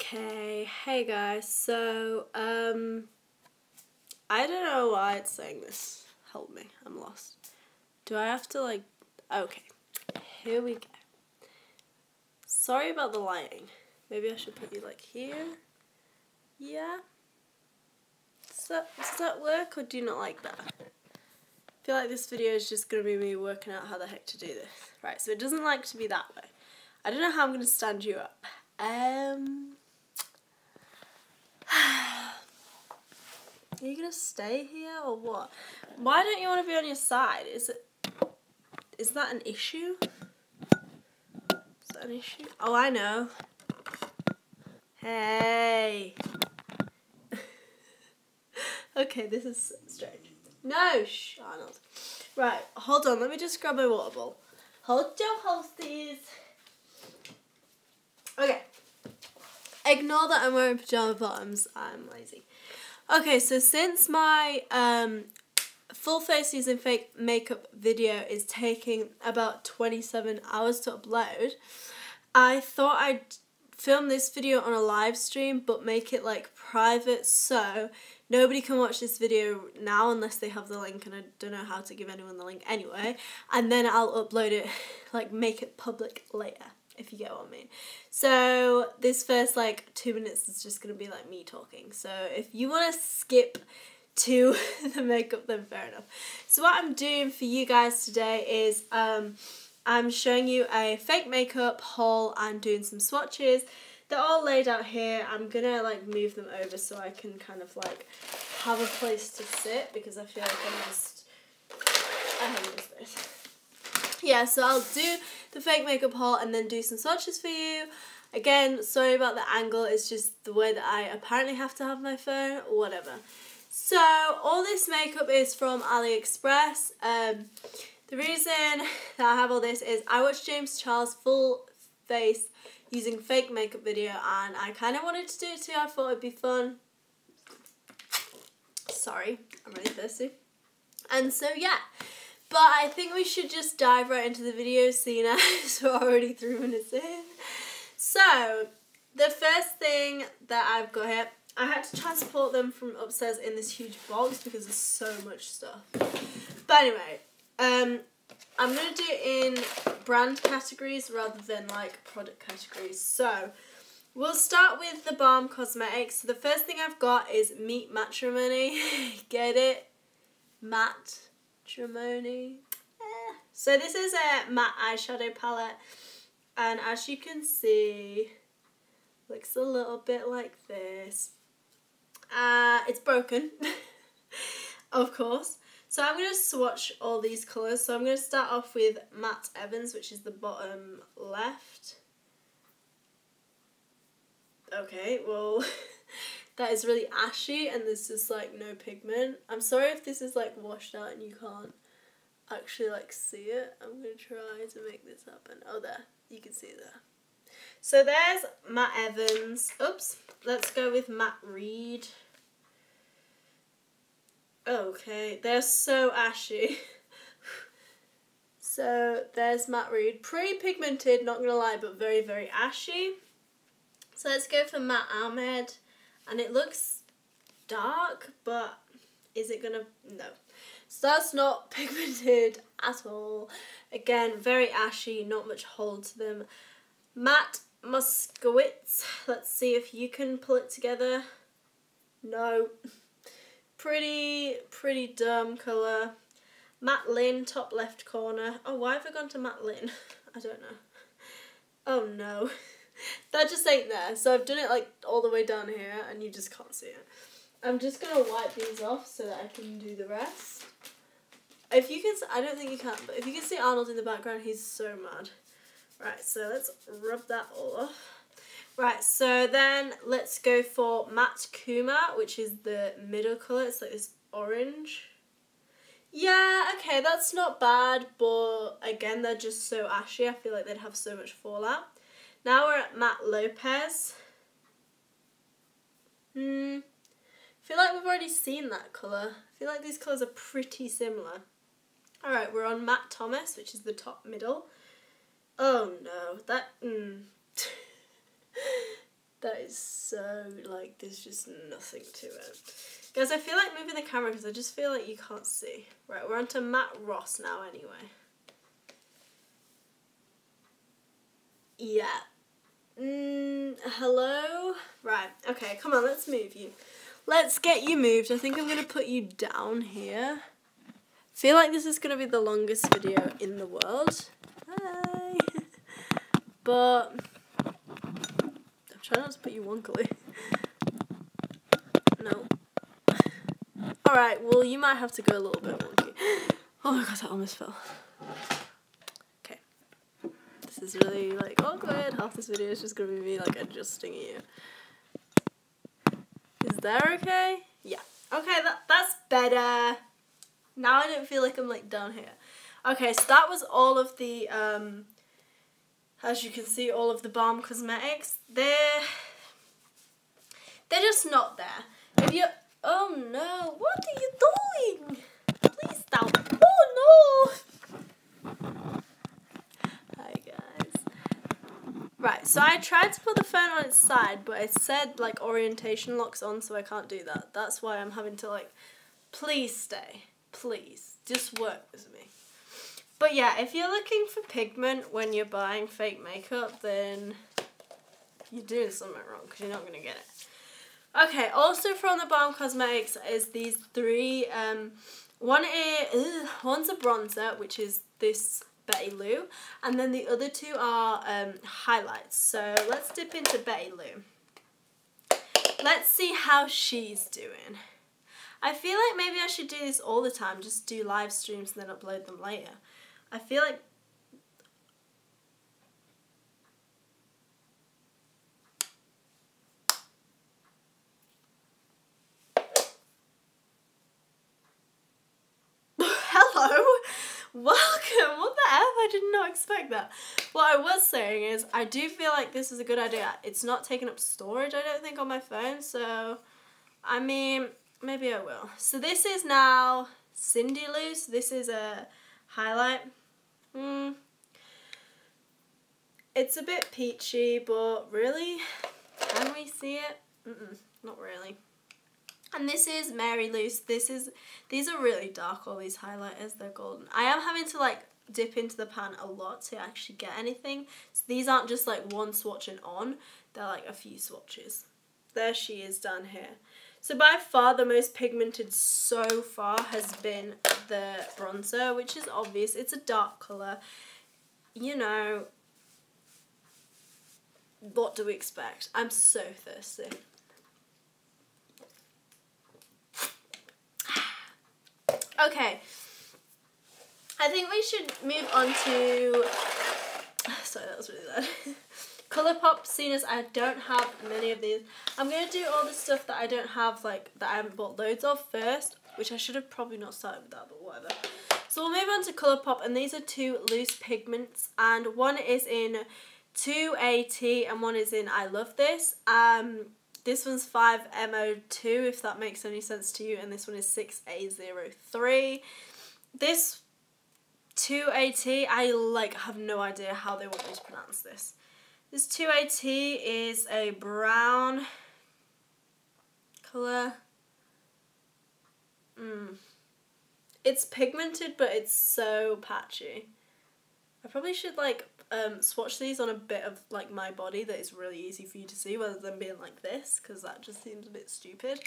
Okay, hey guys, so, I don't know why it's saying this. Help me, I'm lost. Do I have to, like, okay, here we go. Sorry about the lighting. Maybe I should put you, like, here? Yeah? Does that work, or do you not like that? I feel like this video is just going to be me working out how the heck to do this. Right, so it doesn't like to be that way. I don't know how I'm going to stand you up. Are you gonna stay here or what? Why don't you want to be on your side? Is that an issue? Is that an issue? Oh, I know. Hey. Okay, this is strange. No, shh, Arnold. Right, hold on. Let me just grab my water bowl. Hold your horses. Okay. Ignore that I'm wearing pajama bottoms. I'm lazy. Okay, so since my full face using fake makeup video is taking about 27 hours to upload, I thought I'd film this video on a live stream but make it like private so nobody can watch this video now unless they have the link, and I don't know how to give anyone the link anyway, and then I'll upload it, like make it public later, if you get what I mean. So this first like 2 minutes is just going to be like me talking. So if you want to skip to the makeup, then fair enough. So what I'm doing for you guys today is I'm showing you a fake makeup haul and doing some swatches. They're all laid out here. I'm going to like move them over so I can kind of like have a place to sit, because I feel like I hate this space. Yeah, so I'll do the fake makeup haul and then do some swatches for you. Again, sorry about the angle, it's just the way that I apparently have to have my phone, or whatever. So, all this makeup is from AliExpress. The reason that I have all this is I watched James Charles' full face using fake makeup video, and I kind of wanted to do it too. I thought it'd be fun. Sorry, I'm really thirsty. And so, yeah. But I think we should just dive right into the video, seeing as we're already 3 minutes in. So, the first thing that I've got here, I had to transport them from upstairs in this huge box because there's so much stuff. But anyway, I'm going to do it in brand categories rather than like product categories. So, we'll start with the Balm Cosmetics. So the first thing I've got is Meet Matrimony. Get it? Matrimony. So this is a matte eyeshadow palette, and as you can see, looks a little bit like this. It's broken, of course. So I'm going to swatch all these colours. So I'm going to start off with Matte Evans, which is the bottom left. Okay, well, that is really ashy and there's just like no pigment. I'm sorry if this is like washed out and you can't actually like see it. I'm going to try to make this happen. Oh, there, you can see it there. So there's Matte Evans. Oops, let's go with Matte Reed. Okay, they're so ashy. So there's Matte Reed. Pretty pigmented, not gonna lie, but very, very ashy. So let's go for Matte Ahmed. And it looks dark, but is it gonna... No. So that's not pigmented at all. Again, very ashy, not much hold to them. Matte Moskowitz. Let's see if you can pull it together. No. Pretty dumb colour. Matte Lynn, top left corner. Oh, why have I gone to Matte Lynn? I don't know. Oh no. That just ain't there. So I've done it like all the way down here and you just can't see it. I'm just going to wipe these off so that I can do the rest. If you can, I don't think you can, but if you can see Arnold in the background, he's so mad. Right, so let's rub that all off. Right, so then let's go for Matte Kuma, which is the middle colour. It's like this orange. Yeah, okay, that's not bad, but again, they're just so ashy. I feel like they'd have so much fallout. Now we're at Matte Lopez. I feel like we've already seen that colour. I feel like these colours are pretty similar. Alright, we're on Matte Thomas, which is the top middle. Oh no, that is so, like, there's just nothing to it. Guys, I feel like moving the camera because I just feel like you can't see. Right, we're on to Matte Ross now anyway. Yeah. Hello? Right, okay, come on, let's move you. Let's get you moved. I think I'm going to put you down here. Feel like this is going to be the longest video in the world. Hi. But I'm trying not to put you wonkily. No. Alright, well, you might have to go a little bit wonky. Oh my god, that almost fell. Okay. This is really, like, awkward. Half this video is just going to be me, like, adjusting you. Is that okay? Yeah. Okay, that's better. Now I don't feel like I'm, like, down here. Okay, so that was all of the, as you can see, all of the Balm Cosmetics. They're just not there. If you... Oh no, what are you doing? Please stop. Oh no! Hi guys. Right, so I tried to put the phone on its side, but it said like orientation locks on, so I can't do that. That's why I'm having to like, please stay. Please, just work with me. But yeah, if you're looking for pigment when you're buying fake makeup, then you're doing something wrong because you're not going to get it. Okay, also from the Balm Cosmetics is these three, one's a bronzer, which is this Betty Lou, and then the other two are highlights. So let's dip into Betty Lou. Let's see how she's doing. I feel like maybe I should do this all the time, just do live streams and then upload them later. I feel like... Hello? Welcome! What the F? I did not expect that. What I was saying is, I do feel like this is a good idea. It's not taking up storage, I don't think, on my phone, so... I mean, maybe I will. So this is now Cindy Lou. So this is a highlight. It's a bit peachy, but really? Can we see it? Not really. And this is Mary Lou's. These are really dark, all these highlighters, they're golden. I am having to like dip into the pan a lot to actually get anything. So these aren't just like one swatch and on, they're like a few swatches. There she is down here. So by far the most pigmented so far has been the bronzer, which is obvious. It's a dark colour. You know, what do we expect? I'm so thirsty. Okay, I think we should move on to, sorry that was really loud, Colourpop, seeing as I don't have many of these. I'm going to do all the stuff that I don't have, like, that I haven't bought loads of first, which I should have probably not started with that, but whatever. So we'll move on to Colourpop, and these are two loose pigments, and one is in 2AT and one is in I Love This. This one's 5MO2, if that makes any sense to you, and this one is 6A03. This 2AT, I like have no idea how they want me to pronounce this. This 2AT is a brown colour. It's pigmented, but it's so patchy. I probably should like swatch these on a bit of like my body that is really easy for you to see rather than being like this, because that just seems a bit stupid.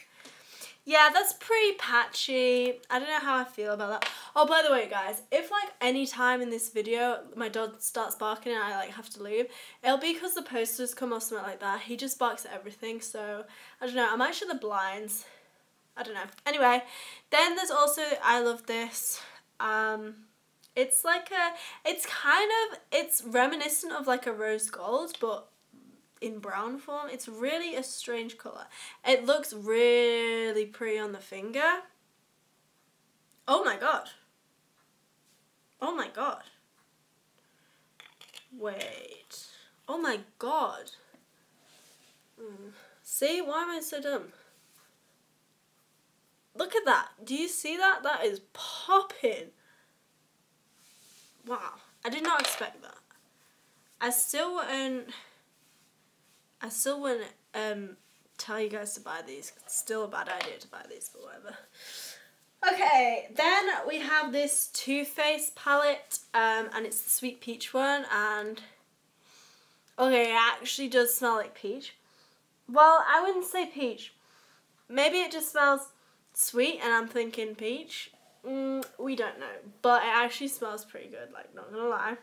Yeah, that's pretty patchy. I don't know how I feel about that. Oh, by the way, guys, if like any time in this video my dog starts barking and I like have to leave, it'll be because the posters come or something like that. He just barks at everything, so I don't know. I might shut the blinds. I don't know. Anyway, then there's also I Love This. It's like it's reminiscent of like a rose gold, but in brown form. It's really a strange colour. It looks really pretty on the finger. Oh my god. Oh my god. Wait. Oh my god. See, why am I so dumb? Look at that. Do you see that? That is popping. Wow, I did not expect that. I still wouldn't tell you guys to buy these. It's still a bad idea to buy these, but whatever. Okay, then we have this Too Faced palette, and it's the Sweet Peach one, and okay, it actually does smell like peach. Well, I wouldn't say peach. Maybe it just smells sweet and I'm thinking peach. We don't know, but it actually smells pretty good, like, not gonna lie.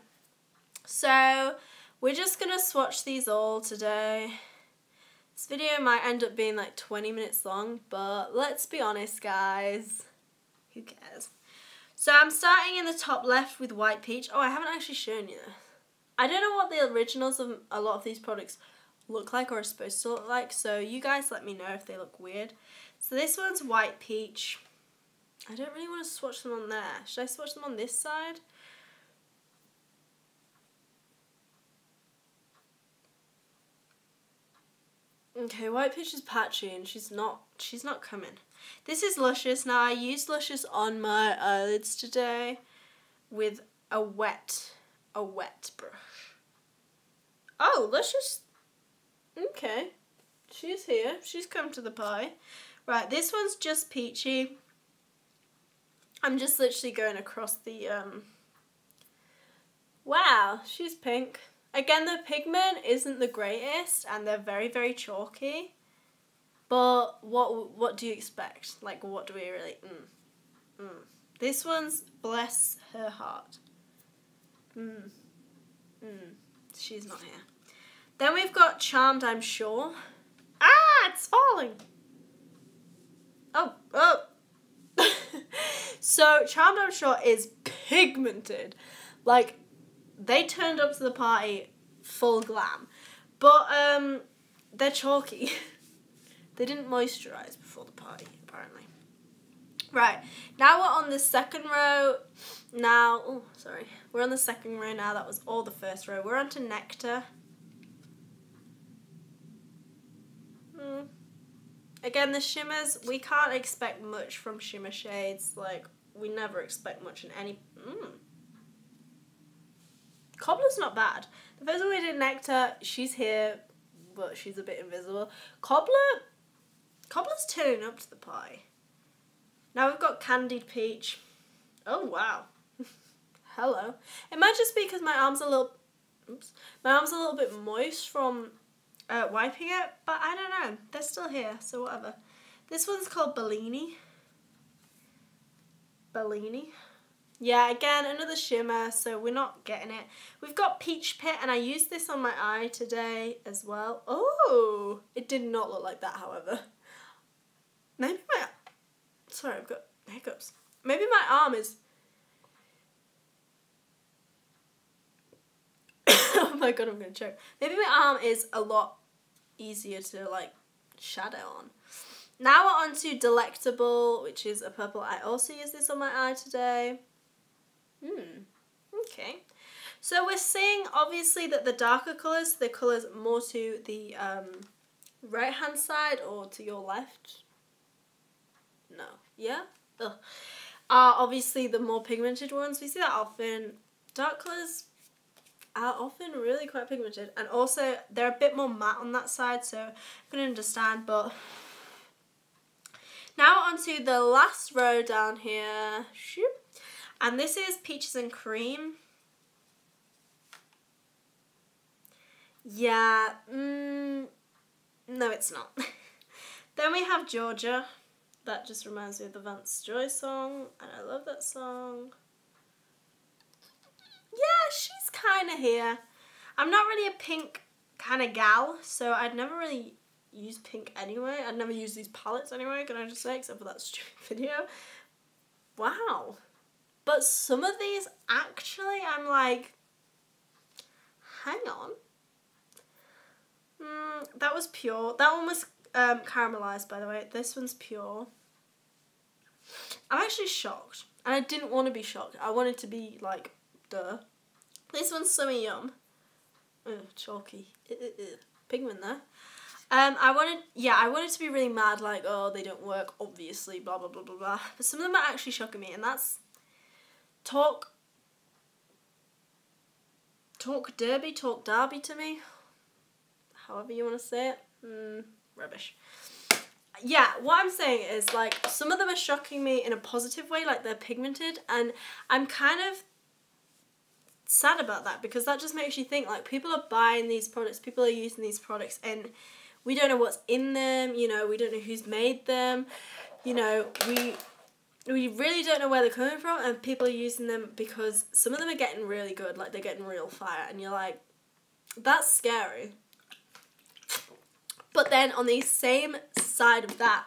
So we're just gonna swatch these all today. This video might end up being like 20 minutes long, but let's be honest, guys. Who cares? So I'm starting in the top left with White Peach. Oh, I haven't actually shown you this. I don't know what the originals of a lot of these products look like or are supposed to look like, so you guys let me know if they look weird. So this one's White Peach. I don't really want to swatch them on there. Should I swatch them on this side? Okay, White Peach is patchy and she's not coming. This is Luscious. Now I used Luscious on my eyelids today with a wet brush. Oh, Luscious. Okay. She's here. She's come to the party. Right, this one's just peachy. I'm just literally going across the wow, she's pink. Again, the pigment isn't the greatest and they're very, very chalky. But what do you expect? Like, what do we really... This one's Bless Her Heart. She's not here. Then we've got Charmed, I'm Sure. Ah, it's falling. Oh. So, Charmed, I'm Sure is pigmented. Like, they turned up to the party full glam. But, they're chalky. They didn't moisturize before the party, apparently. Right, now we're on the second row. Now, oh, sorry. We're on the second row now. That was all the first row. We're on to Nectar. Again, the shimmers, we can't expect much from shimmer shades. Like, we never expect much in any... Cobbler's not bad. The first one we did, Nectar, she's here, but she's a bit invisible. Cobbler's turning up to the pie. Now we've got Candied Peach. Oh, wow. Hello. It might just be because my arm's a little bit moist from wiping it, but I don't know. They're still here, so whatever. This one's called Bellini. Yeah, again, another shimmer, so we're not getting it. We've got Peach Pit, and I used this on my eye today as well. Oh, it did not look like that, however. Maybe my... Sorry, I've got hiccups. Maybe my arm is... Oh my god, I'm going to choke. Maybe my arm is a lot easier to, like, shadow on. Now we're on to Delectable, which is a purple. I also used this on my eye today. Okay. So we're seeing, obviously, that the darker colours, the colours more to the right-hand side or to your left. No. Yeah? Ugh. Are obviously the more pigmented ones. We see that often. Dark colours are often really quite pigmented. And also, they're a bit more matte on that side, so I can understand, but... Now onto the last row down here. Shoop. And this is Peaches and Cream. Yeah, no it's not. Then we have Georgia. That just reminds me of the Vance Joy song, and I love that song. Yeah, she's kind of here. I'm not really a pink kind of gal, so I'd never really use pink anyway. I'd never use these palettes anyway, can I just say, except for that stupid video. Wow. But some of these, actually, I'm like, hang on. That was pure. That one was caramelized, by the way. This one's pure. I'm actually shocked. And I didn't want to be shocked. I wanted to be like, duh. This one's Summy Yum. Ugh, chalky. Pigment there. I wanted to be really mad, like, oh, they don't work, obviously, blah, blah, blah, blah, blah. But some of them are actually shocking me, and that's Talk Derby to me. However you want to say it. rubbish. Yeah, what I'm saying is, like, some of them are shocking me in a positive way, like they're pigmented, and I'm kind of sad about that, because that just makes you think, like, people are buying these products, people are using these products, and we don't know what's in them, you know, we don't know who's made them, you know, we really don't know where they're coming from, and people are using them because some of them are getting really good, like they're getting real fire, and you're like, that's scary. But then on the same side of that,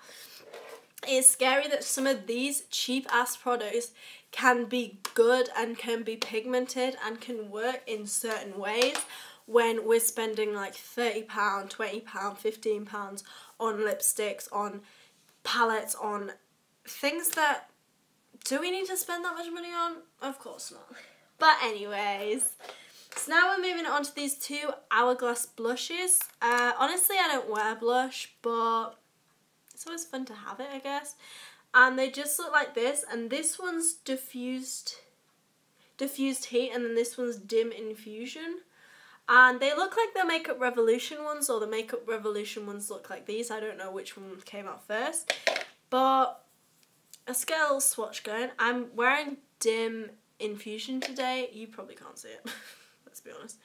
it's scary that some of these cheap ass products can be good and can be pigmented and can work in certain ways when we're spending like £30, £20, £15 on lipsticks, on palettes, on things that, do we need to spend that much money on? Of course not. But anyways, so now we're moving on to these two Hourglass blushes. Honestly, I don't wear blush, but it's always fun to have it, I guess. And they just look like this, and this one's diffused heat, and then this one's dim infusion. And they look like the Makeup Revolution ones, or the Makeup Revolution ones look like these. I don't know which one came out first. But let's get a little swatch going. I'm wearing dim infusion today. You probably can't see it. Let's be honest.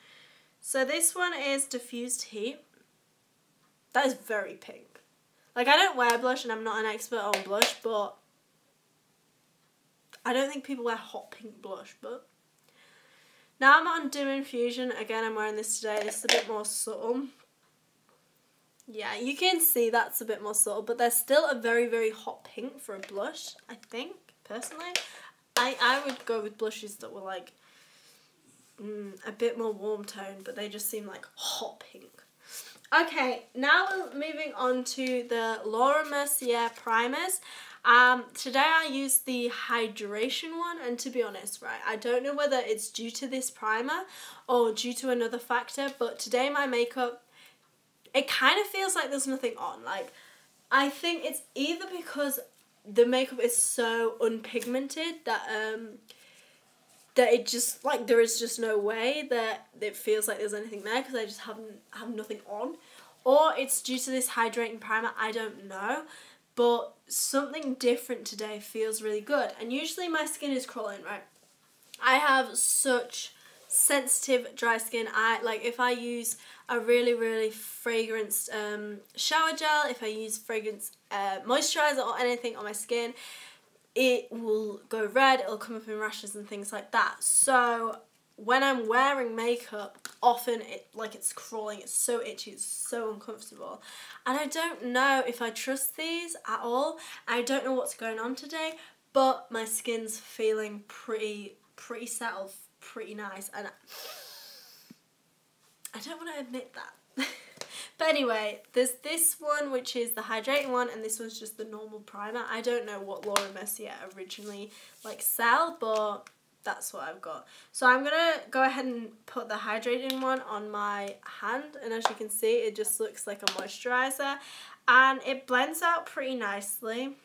So this one is diffused heat. That is very pink. Like, I don't wear blush and I'm not an expert on blush, but I don't think people wear hot pink blush, but now I'm on dim infusion. Again, I'm wearing this today. This is a bit more subtle. Yeah, you can see that's a bit more subtle, but there's still a very, very hot pink for a blush, I think, personally. I would go with blushes that were like a bit more warm tone, but they just seem like hot pink. Okay, now we're moving on to the Laura Mercier primers. Today I used the hydration one, and to be honest, right, I don't know whether it's due to this primer or due to another factor, but today my makeup, it kind of feels like there's nothing on. Like, I think it's either because the makeup is so unpigmented that that it just, like, there is just no way that it feels like there's anything there because I just have nothing on. Or it's due to this hydrating primer, I don't know. But something different today feels really good. And usually my skin is crawling, right? I have such sensitive dry skin. Like, if I use a really, really fragranced shower gel, if I use fragrance moisturizer or anything on my skin, it will go red, it'll come up in rashes and things like that. So when I'm wearing makeup, often it's crawling, it's so itchy, it's so uncomfortable. And I don't know if I trust these at all. I don't know what's going on today, but my skin's feeling pretty settled, pretty nice, and I don't want to admit that. But anyway, there's this one, which is the hydrating one, and this one's just the normal primer. I don't know what Laura Mercier originally sell, but that's what I've got. So I'm going to go ahead and put the hydrating one on my hand, and as you can see, it just looks like a moisturizer, and it blends out pretty nicely.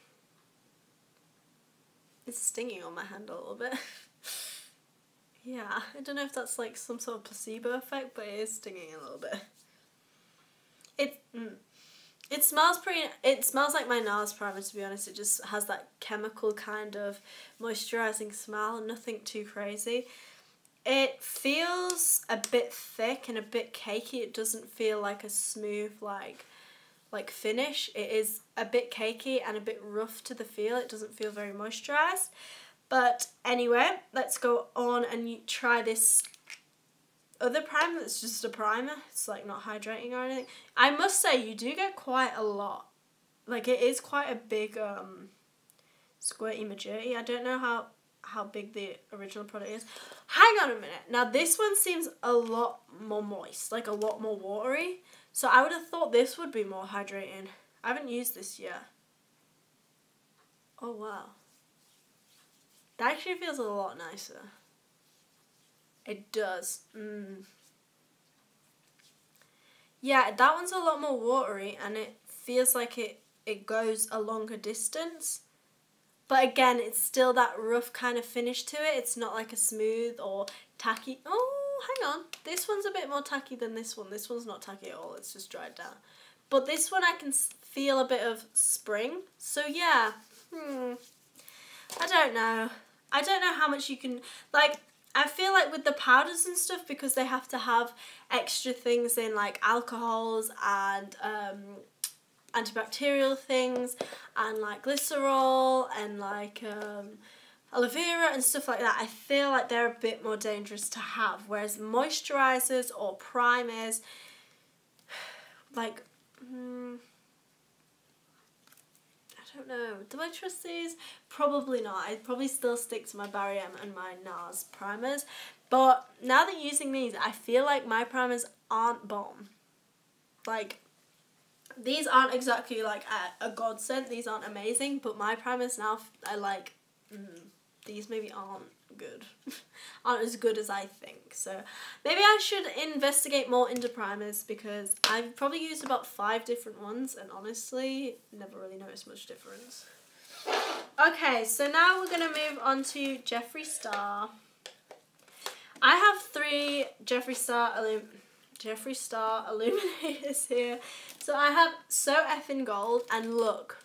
It's stinging on my hand a little bit. Yeah, I don't know if that's like some sort of placebo effect, but it is stinging a little bit. It smells like my NARS primer, to be honest. It just has that chemical kind of moisturising smell, nothing too crazy. It feels a bit thick and a bit cakey. It doesn't feel like a smooth like finish. It is a bit cakey and a bit rough to the feel. It doesn't feel very moisturised. But anyway, let's go on and try this other primer that's just a primer. It's like not hydrating or anything. I must say, you do get quite a lot. Like, it is quite a big squirty majority. I don't know how big the original product is. Hang on a minute. Now this one seems a lot more moist, like a lot more watery. So I would have thought this would be more hydrating. I haven't used this yet. Oh wow. That actually feels a lot nicer. It does. Yeah, that one's a lot more watery, and it feels like it goes a longer distance. But again, it's still that rough kind of finish to it. It's not like a smooth or tacky. Oh, hang on. This one's a bit more tacky than this one. This one's not tacky at all. It's just dried down. but this one I can feel a bit of spring. So yeah, I don't know. I don't know how much you can, like, I feel like with the powders and stuff, because they have to have extra things in, like alcohols and antibacterial things and like glycerol and like aloe vera and stuff like that, I feel like they're a bit more dangerous to have, whereas moisturizers or primers, like, I don't know, do I trust these? Probably not. I'd probably still stick to my Barry M and my NARS primers, but now that using these, I feel like my primers aren't bomb. Like, these aren't exactly like a godsend, these aren't amazing, but my primers now are like, these maybe aren't good. Aren't as good as I think. So maybe I should investigate more into primers, because I've probably used about 5 different ones and honestly never really noticed much difference. Okay, so now we're going to move on to Jeffree Star. I have 3 Jeffree Star illuminators here. So I have So Effin' Gold, and look.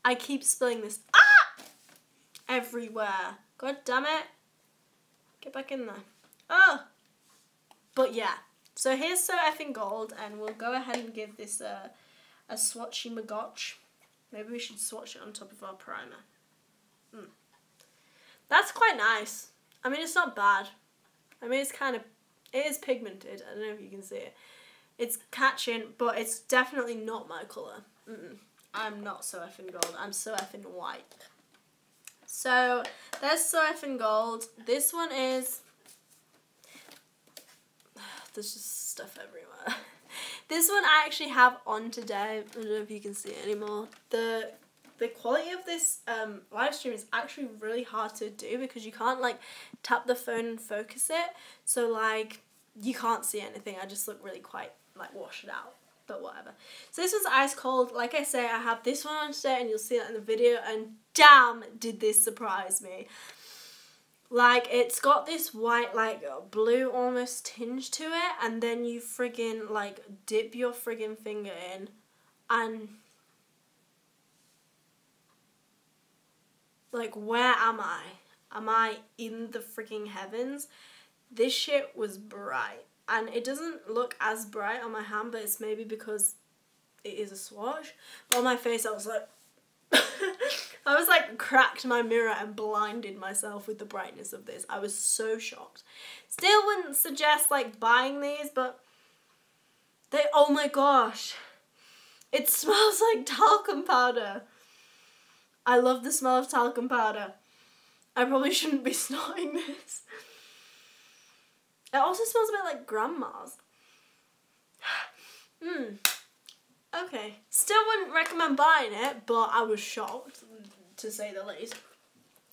I keep spilling this everywhere. God damn it. Get back in there. Oh. But yeah. So here's So Effin' Gold, and we'll go ahead and give this a swatchy magotch. Maybe we should swatch it on top of our primer. That's quite nice. I mean, it's not bad. I mean, it is pigmented. I don't know if you can see it. It's catching, but it's definitely not my colour. I'm not So Effin' Gold. I'm So Effin' White. So, there's So Effin' Gold. This one is... There's just stuff everywhere. This one I actually have on today. I don't know if you can see it anymore. The quality of this live stream is actually really hard to do, because you can't like tap the phone and focus it. So like you can't see anything. I just look really quite like washed out. But whatever. So this one's ice cold. Like I say, I have this one on today, and you'll see that in the video, and damn did this surprise me. Like, it's got this white, like, blue almost tinge to it, and then you friggin', like, dip your friggin' finger in, and, like, where am I? Am I in the friggin' heavens? This shit was bright. And it doesn't look as bright on my hand, but it's maybe because it is a swatch. But on my face, I was like... I was like cracked my mirror and blinded myself with the brightness of this. I was so shocked. Still wouldn't suggest like buying these, but they... Oh my gosh. It smells like talcum powder. I love the smell of talcum powder. I probably shouldn't be snorting this. It also smells a bit like grandma's. Okay. Still wouldn't recommend buying it, but I was shocked, to say the least.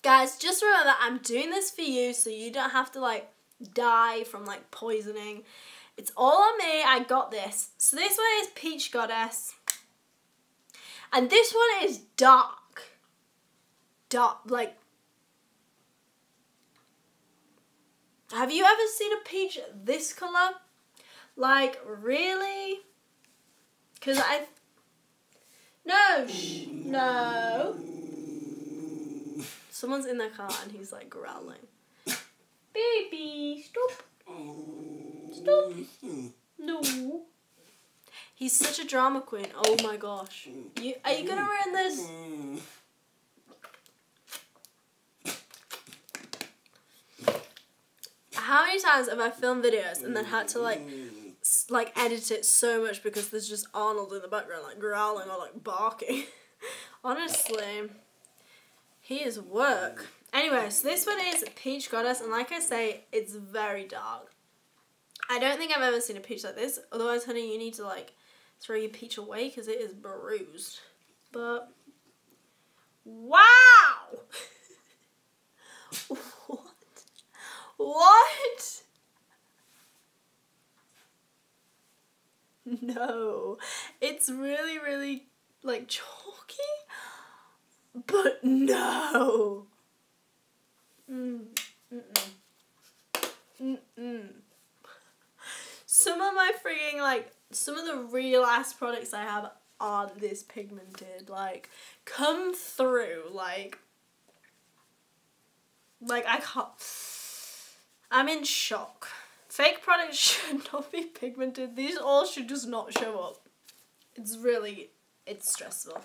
Guys, just remember that I'm doing this for you, so you don't have to, like, die from, like, poisoning. It's all on me. I got this. So this one is Peach Goddess. And this one is dark. Dark, like... Have you ever seen a peach this colour? Like, really? Because No! No! Someone's in their car and he's, like, growling. Baby, stop. Stop. No. He's such a drama queen. Oh, my gosh. Are you going to ruin this? How many times have I filmed videos and then had to like edit it so much because there's just Arnold in the background like growling or like barking? Honestly, he is work. Anyway, so this one is Peach Goddess, and like I say, it's very dark. I don't think I've ever seen a peach like this. Otherwise, honey, you need to like throw your peach away because it is bruised. But wow. What? No. It's really, really, like, chalky. But no. So some of my freaking, like, some of the real ass products I have aren't this pigmented. Like, come through. Like I can't. I'm in shock. Fake products should not be pigmented. These all should just not show up. It's stressful.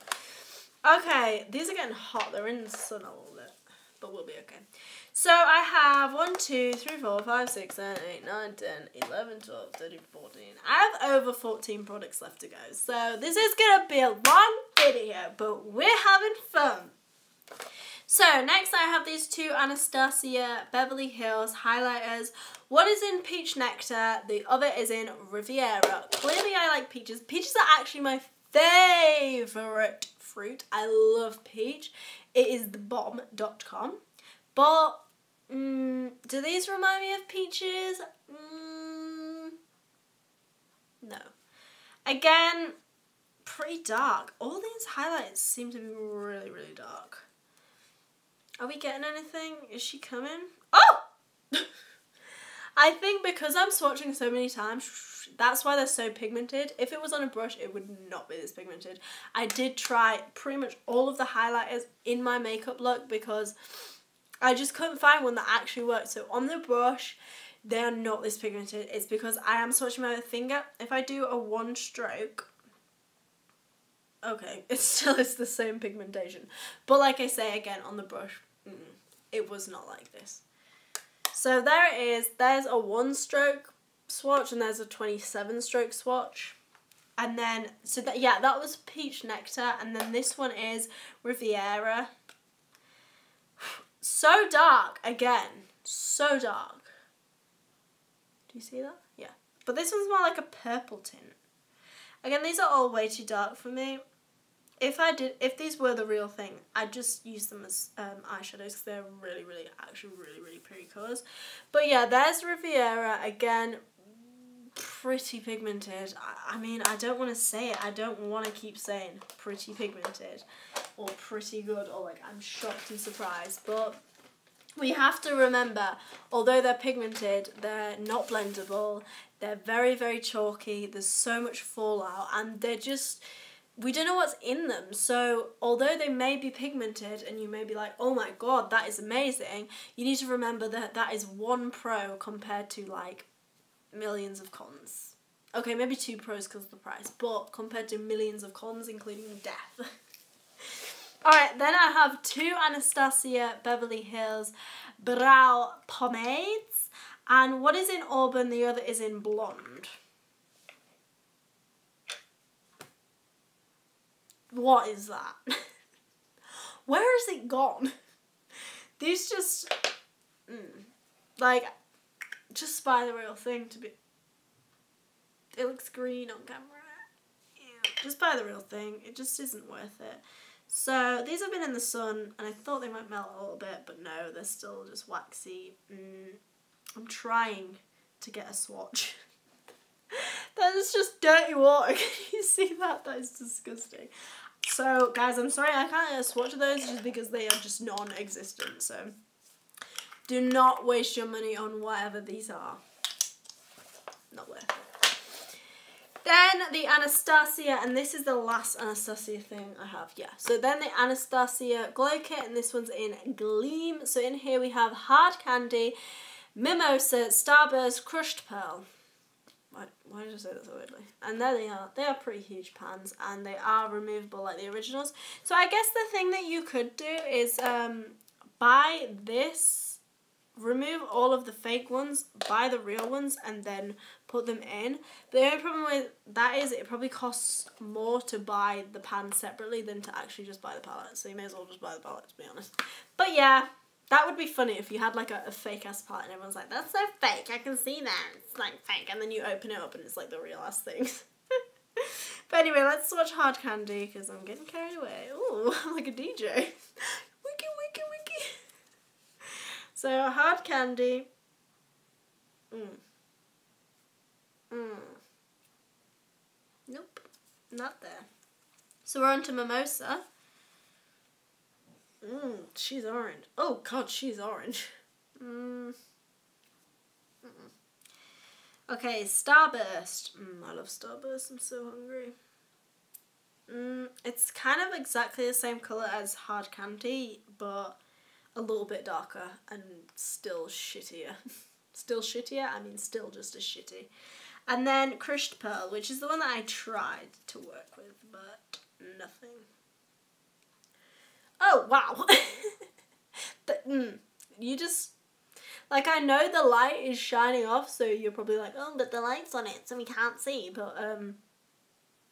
Okay, these are getting hot. They're in the sun a little bit, but we'll be okay. So I have 1, 2, 3, 4, 5, 6, 7, 8, 9, 10, 11, 12, 13, 14. I have over 14 products left to go. So this is going to be a long video, but we're having fun. So next I have these two Anastasia Beverly Hills highlighters. One is in Peach Nectar, the other is in Riviera. Clearly I like peaches. Peaches are actually my favourite fruit. I love peach. It is the Balm.com. But, do these remind me of peaches? No. Again, pretty dark. All these highlights seem to be really, really dark. Are we getting anything? Is she coming? Oh! I think because I'm swatching so many times, that's why they're so pigmented. If it was on a brush, it would not be this pigmented. I did try pretty much all of the highlighters in my makeup look because I just couldn't find one that actually worked. So on the brush, they are not this pigmented. It's because I am swatching my finger. If I do a one stroke, okay, it still is the same pigmentation. But like I say again, on the brush, it was not like this. So there it is. There's a 1 stroke swatch and there's a 27 stroke swatch. And then, so that, yeah, that was Peach Nectar. And then this one is Riviera. So dark, again. So dark. Do you see that? Yeah. But this one's more like a purple tint. Again, these are all way too dark for me. If these were the real thing, I'd just use them as eyeshadows because they're really, really, actually really, really pretty colours. But yeah, there's Riviera, again, pretty pigmented. I mean, I don't want to say it. I don't want to keep saying pretty pigmented or pretty good or like I'm shocked and surprised. But we have to remember, although they're pigmented, they're not blendable. They're very, very chalky. There's so much fallout and they're just... we don't know what's in them, so although they may be pigmented and you may be like, oh my god, that is amazing, you need to remember that that is 1 pro compared to like millions of cons. Okay, maybe 2 pros because of the price, but compared to millions of cons, including death. Alright, then I have 2 Anastasia Beverly Hills brow pomades, and one is in Auburn, the other is in Blonde. What is that? Where has it gone? These just, like, just buy the real thing to be, it looks green on camera. Ew. Just buy the real thing. It just isn't worth it. So these have been in the sun and I thought they might melt a little bit, but no, they're still just waxy. I'm trying to get a swatch. That is just dirty water. Can you see that? That is disgusting. So, guys, I'm sorry I can't get a swatch of those just because they are just non-existent. So, do not waste your money on whatever these are. Not worth it. Then the Anastasia, and this is the last Anastasia thing I have. Yeah. So then the Anastasia Glow Kit, and this one's in Gleam. So in here we have Hard Candy, Mimosa, Starburst, Crushed Pearl. Why did I say that so weirdly? And there they are. They are pretty huge pans and they are removable like the originals. So I guess the thing that you could do is buy this, remove all of the fake ones, buy the real ones and then put them in. The only problem with that is it probably costs more to buy the pan separately than to actually just buy the palette. So you may as well just buy the palette, to be honest. But yeah. That would be funny if you had like a fake ass palette and everyone's like, that's so fake, I can see that, it's like fake, and then you open it up and it's like the real ass things. But anyway, let's swatch Hard Candy because I'm getting carried away. Ooh, I'm like a DJ. Wiki, wiki, wiki. So Hard Candy. Nope, not there. So we're on to Mimosa. She's orange. Oh god, she's orange. Okay, Starburst. I love Starburst. I'm so hungry. It's kind of exactly the same colour as Hard Candy, but a little bit darker and still shittier. Still shittier? I mean, still just as shitty. And then Crushed Pearl, which is the one that I tried to work with, but nothing. Oh, wow. But, you just... Like, I know the light is shining off, so you're probably like, oh, but the light's on it, so we can't see. But,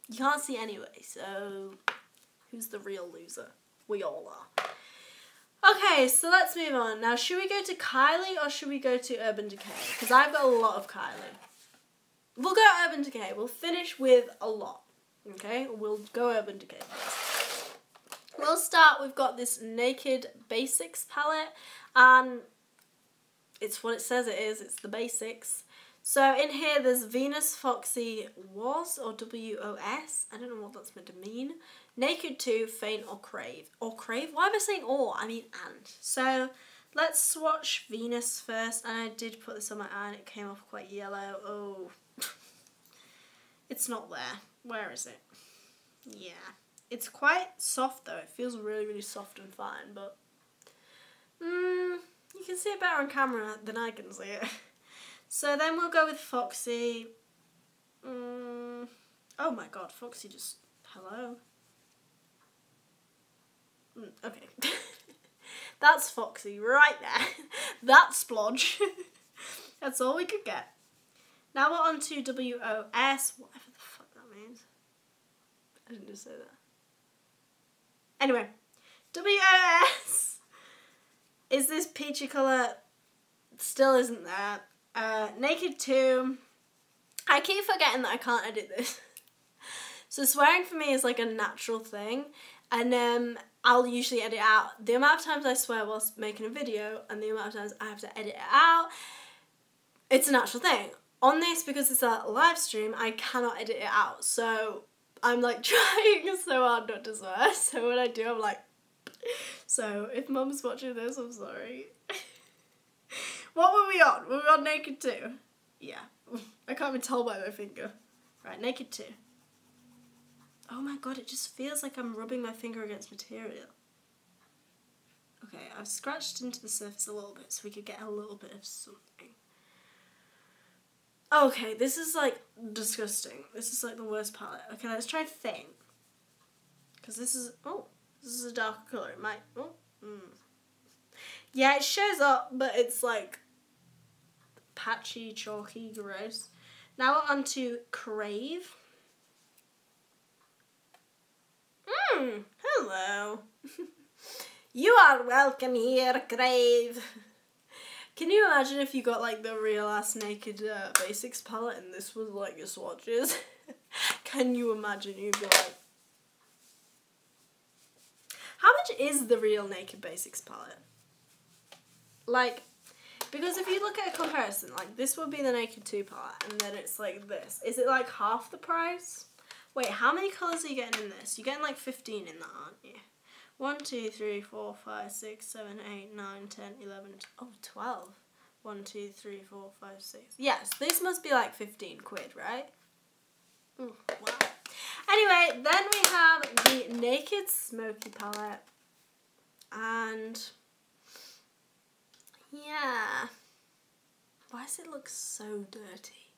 you can't see anyway, so who's the real loser? We all are. Okay, so let's move on. Now, should we go to Kylie or should we go to Urban Decay? Because I've got a lot of Kylie. We'll go Urban Decay. We'll finish with a lot. Okay? We'll go Urban Decay first. We'll start, we've got this Naked Basics palette. And it's what it says it is. It's the basics. So in here, there's Venus, Foxy, Was, or W-O-S. I don't know what that's meant to mean. Naked 2, Faint, or Crave. Or Crave? Why am I saying or? I mean and. So let's swatch Venus first. And I did put this on my eye and it came off quite yellow. Oh. It's not there. Where is it? Yeah. It's quite soft though. It feels really, really soft and fine. But you can see it better on camera than I can see it. So then we'll go with Foxy. Oh my god, Foxy just... Hello? Okay. That's Foxy right there. That's splodge. That's all we could get. Now we're on to W-O-S. Whatever the fuck that means. I didn't just say that. Anyway. W-O-S is this peachy colour. Still isn't there. Naked 2. I keep forgetting that I can't edit this. So swearing for me is like a natural thing. And I'll usually edit out the amount of times I swear whilst making a video and the amount of times I have to edit it out. It's a natural thing. On this, because it's a live stream, I cannot edit it out. So I'm like trying so hard not to swear. So when I do, I'm like... So if Mum's watching this, I'm sorry. What were we on? Were we on Naked 2? Yeah. I can't even tell by my finger. Right, Naked 2. Oh my god, it just feels like I'm rubbing my finger against material. Okay, I've scratched into the surface a little bit so we could get a little bit of something. Okay, this is like disgusting. This is like the worst palette. Okay, let's try Faint. Because this is, this is a darker colour. It might, Yeah, it shows up, but it's like patchy, chalky, gross. Now we're on to Crave. Hello. You are welcome here, Crave. Can you imagine if you got like the real ass Naked Basics palette and this was like your swatches? Can you imagine? You'd be like... How much is the real Naked Basics palette? Like, because if you look at a comparison, like this would be the Naked 2 palette and then it's like this. Is it like half the price? Wait, how many colours are you getting in this? You're getting like 15 in that, aren't you? 1, 2, 3, 4, 5, 6, 7, 8, 9, 10, 11, 12. 1, 2, 3, 4, 5, 6. Yes, this must be like 15 quid, right? Ooh, wow. Anyway, then we have the Naked Smoky palette. And yeah. Why does it look so dirty?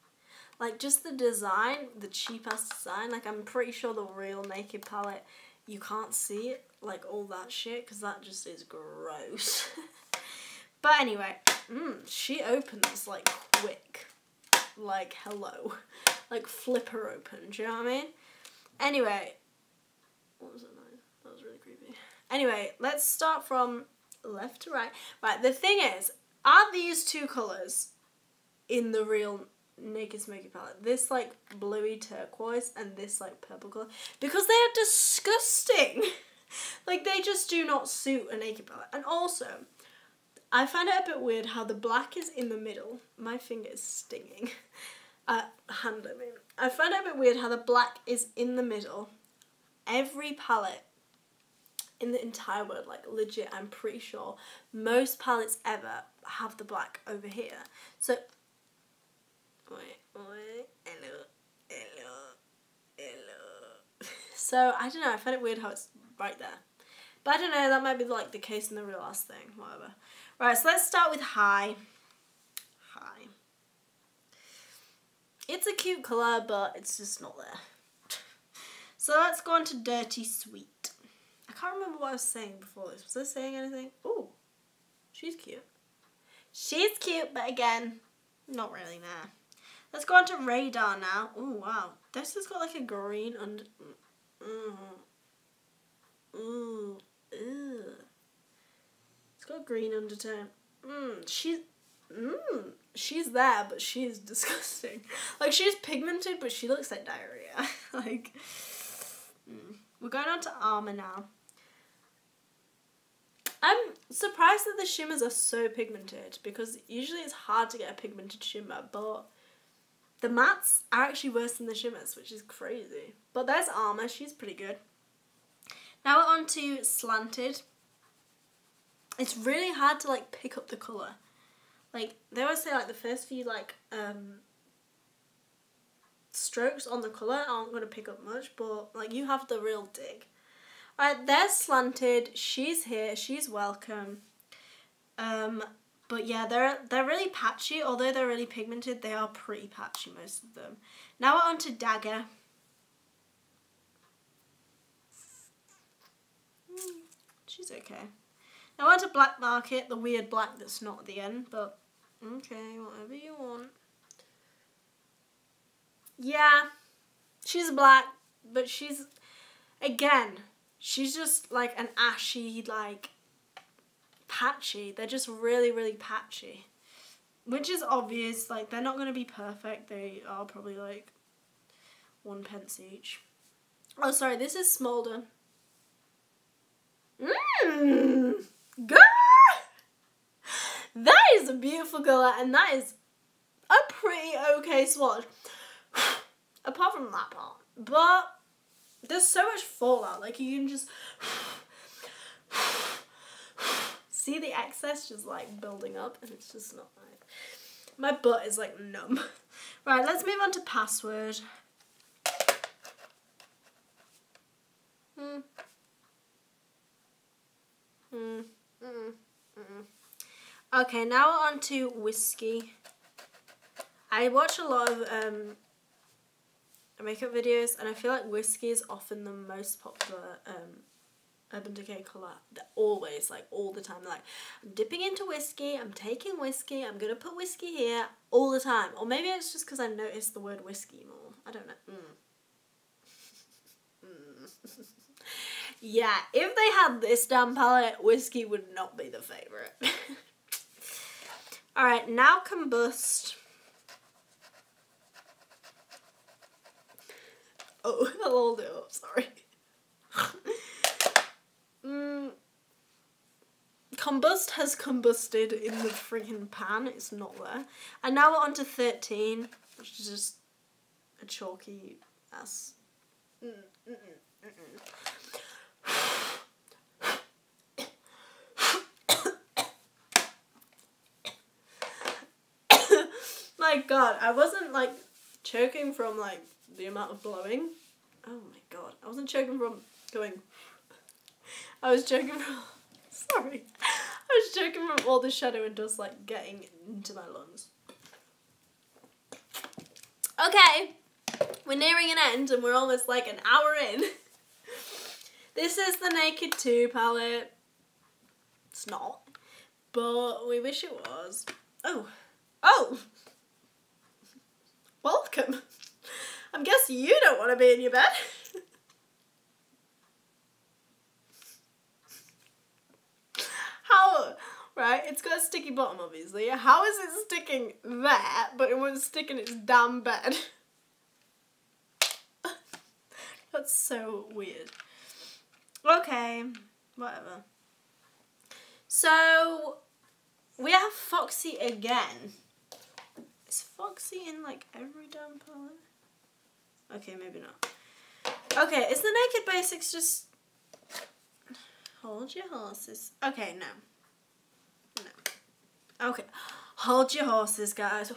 Like, just the design, the cheap-ass design. Like, I'm pretty sure the real Naked palette, you can't see it, like, all that shit, because that just is gross. But anyway, she opens, like, quick. Like, hello. Like, flip her open, do you know what I mean? Anyway, what was that noise? That was really creepy. Anyway, let's start from left to right. Right, the thing is, are these two colours in the real Naked Smoky palette? This like bluey turquoise and this like purple colour, because they are disgusting. Like, they just do not suit a Naked palette. And also, I find it a bit weird how the black is in the middle. My finger is stinging. Hand, I mean. I find it a bit weird how the black is in the middle. Every palette in the entire world, like legit, I'm pretty sure most palettes ever have the black over here. So, wait, So, I don't know, I find it weird how it's right there. But I don't know, that might be like the case in the real last thing, whatever. Right, so let's start with High. High. It's a cute colour, but it's just not there. So let's go on to Dirty Sweet. I can't remember what I was saying before this. Was I saying anything? Ooh, she's cute. She's cute, but again, not really there. Let's go on to Radar now. Ooh, wow. This has got like a green under... Ooh, ew. It's got a green undertone. She's there, but she's disgusting. Like, she's pigmented, but she looks like diarrhea. Like, we're going on to Armour now. I'm surprised that the shimmers are so pigmented, because usually it's hard to get a pigmented shimmer, but the mattes are actually worse than the shimmers, which is crazy. But there's Armour, she's pretty good. Now we're on to Slanted. It's really hard to like pick up the colour. Like, they always say like the first few like strokes on the colour aren't going to pick up much, but like you have the real dig. Alright, there's Slanted, she's here, she's welcome. But yeah, they're really patchy, although they're really pigmented, they are pretty patchy, most of them. Now we're on to Dagger. She's okay. Now we're on to Black Market, the weird black that's not at the end, but okay, whatever you want. Yeah, she's black, but she's, again, she's just like an ashy, like, patchy. They're just really, really patchy. Which is obvious, like, they're not going to be perfect. They are probably like 1 pence each. Oh, sorry, this is Smolder. Girl! That is a beautiful colour, and that is a pretty okay swatch. Apart from that part. But there's so much fallout, like you can just see the excess just like building up, and it's just not like, my butt is like numb. Right, let's move on to Password. Okay, now we're on to Whiskey. I watch a lot of makeup videos, and I feel like Whiskey is often the most popular Urban Decay colour. They're always, like, all the time. They're like, I'm dipping into Whiskey, I'm taking Whiskey, I'm going to put Whiskey here, all the time. Or maybe it's just because I've noticed the word Whiskey more. I don't know. Yeah, if they had this damn palette, Whiskey would not be the favourite. Alright, now Combust. Oh, I'll hold it up, sorry. Combust has combusted in the freaking pan, it's not there. And now we're on to 13, which is just a chalky ass. My god, I wasn't like choking from like the amount of blowing. Oh my god, I wasn't choking from going. I was choking from, sorry. I was choking from all the shadow and dust like getting into my lungs. Okay, we're nearing an end and we're almost like an hour in. This is the Naked 2 palette. It's not, but we wish it was. Oh. Welcome. I guess you don't want to be in your bed. How? Right, it's got a sticky bottom, obviously. How is it sticking there, but it won't stick in its damn bed? That's so weird. Okay, whatever. So, we have Foxy again. Is Foxy in like every damn palette? Okay, maybe not. Okay, is the Naked Basics just... Hold your horses. Okay, no. Okay, hold your horses, guys.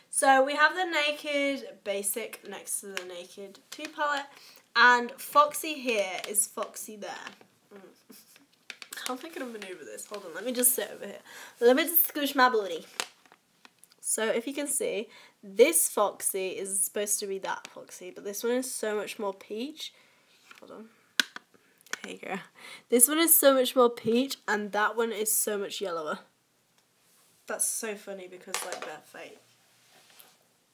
So we have the Naked Basic next to the Naked 2 palette. And Foxy here is Foxy there. How am I going to manoeuvre this? Hold on, let me just sit over here. Let me just squish my booty. So if you can see, this Foxy is supposed to be that Foxy, but this one is so much more peach. Hold on. There you go. This one is so much more peach, and that one is so much yellower. That's so funny because, like, they're fake.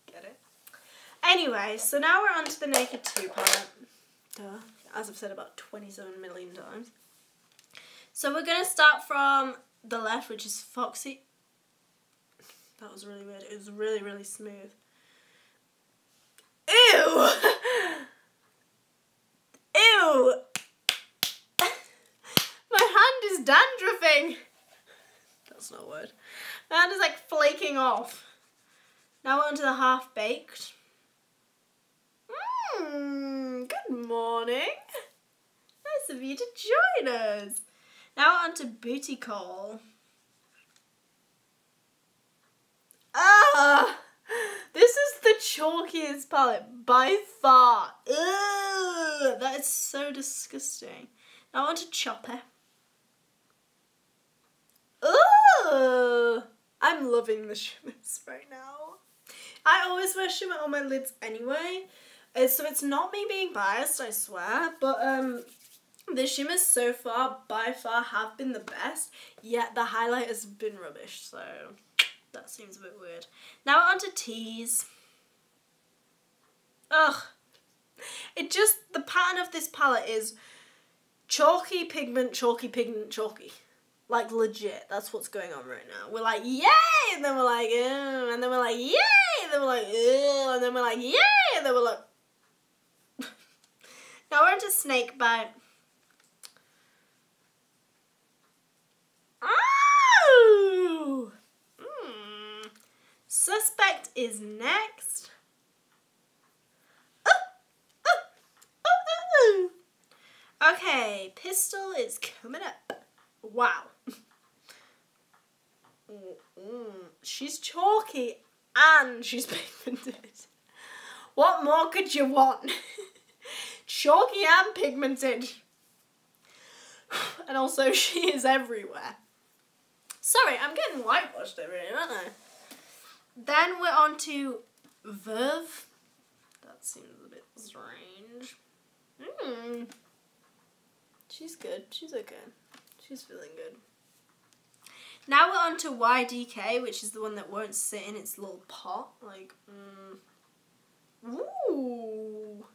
Get it? Anyway, so now we're on to the Naked 2 palette. Duh. As I've said about 27 million times. So we're going to start from the left, which is Foxy. That was really weird. It was really, really smooth. Ew! Ew! My hand is dandruffing. That's not a word. My hand is like flaking off. Now we're on to the Half Baked. Good morning. Nice of you to join us. Now we're on to Booty Call. This is the chalkiest palette by far. Ugh, that is so disgusting. Now on to Chopper. Ugh, I'm loving the shimmers right now. I always wear shimmer on my lids anyway, so it's not me being biased, I swear, but the shimmers so far by far have been the best, yet the highlight has been rubbish, so that seems a bit weird. Now on to Tease. Ugh. The pattern of this palette is chalky pigment, chalky pigment, chalky. Like, legit, that's what's going on right now. We're like, yay! And then we're like, ew. And then we're like, yay! And then we're like, ew. And then we're like, yay! And then we're like... Now we're into Snakebite. Oh! Suspect is next. Okay, Pistol is coming up. Wow. She's chalky and she's pigmented. What more could you want? Chalky and pigmented. And also she is everywhere. Sorry, I'm getting whitewashed over here, aren't I? Then we're on to Verve. That seems a bit strange. She's good. She's okay. She's feeling good. Now we're on to YDK, which is the one that won't sit in its little pot. Like, Ooh.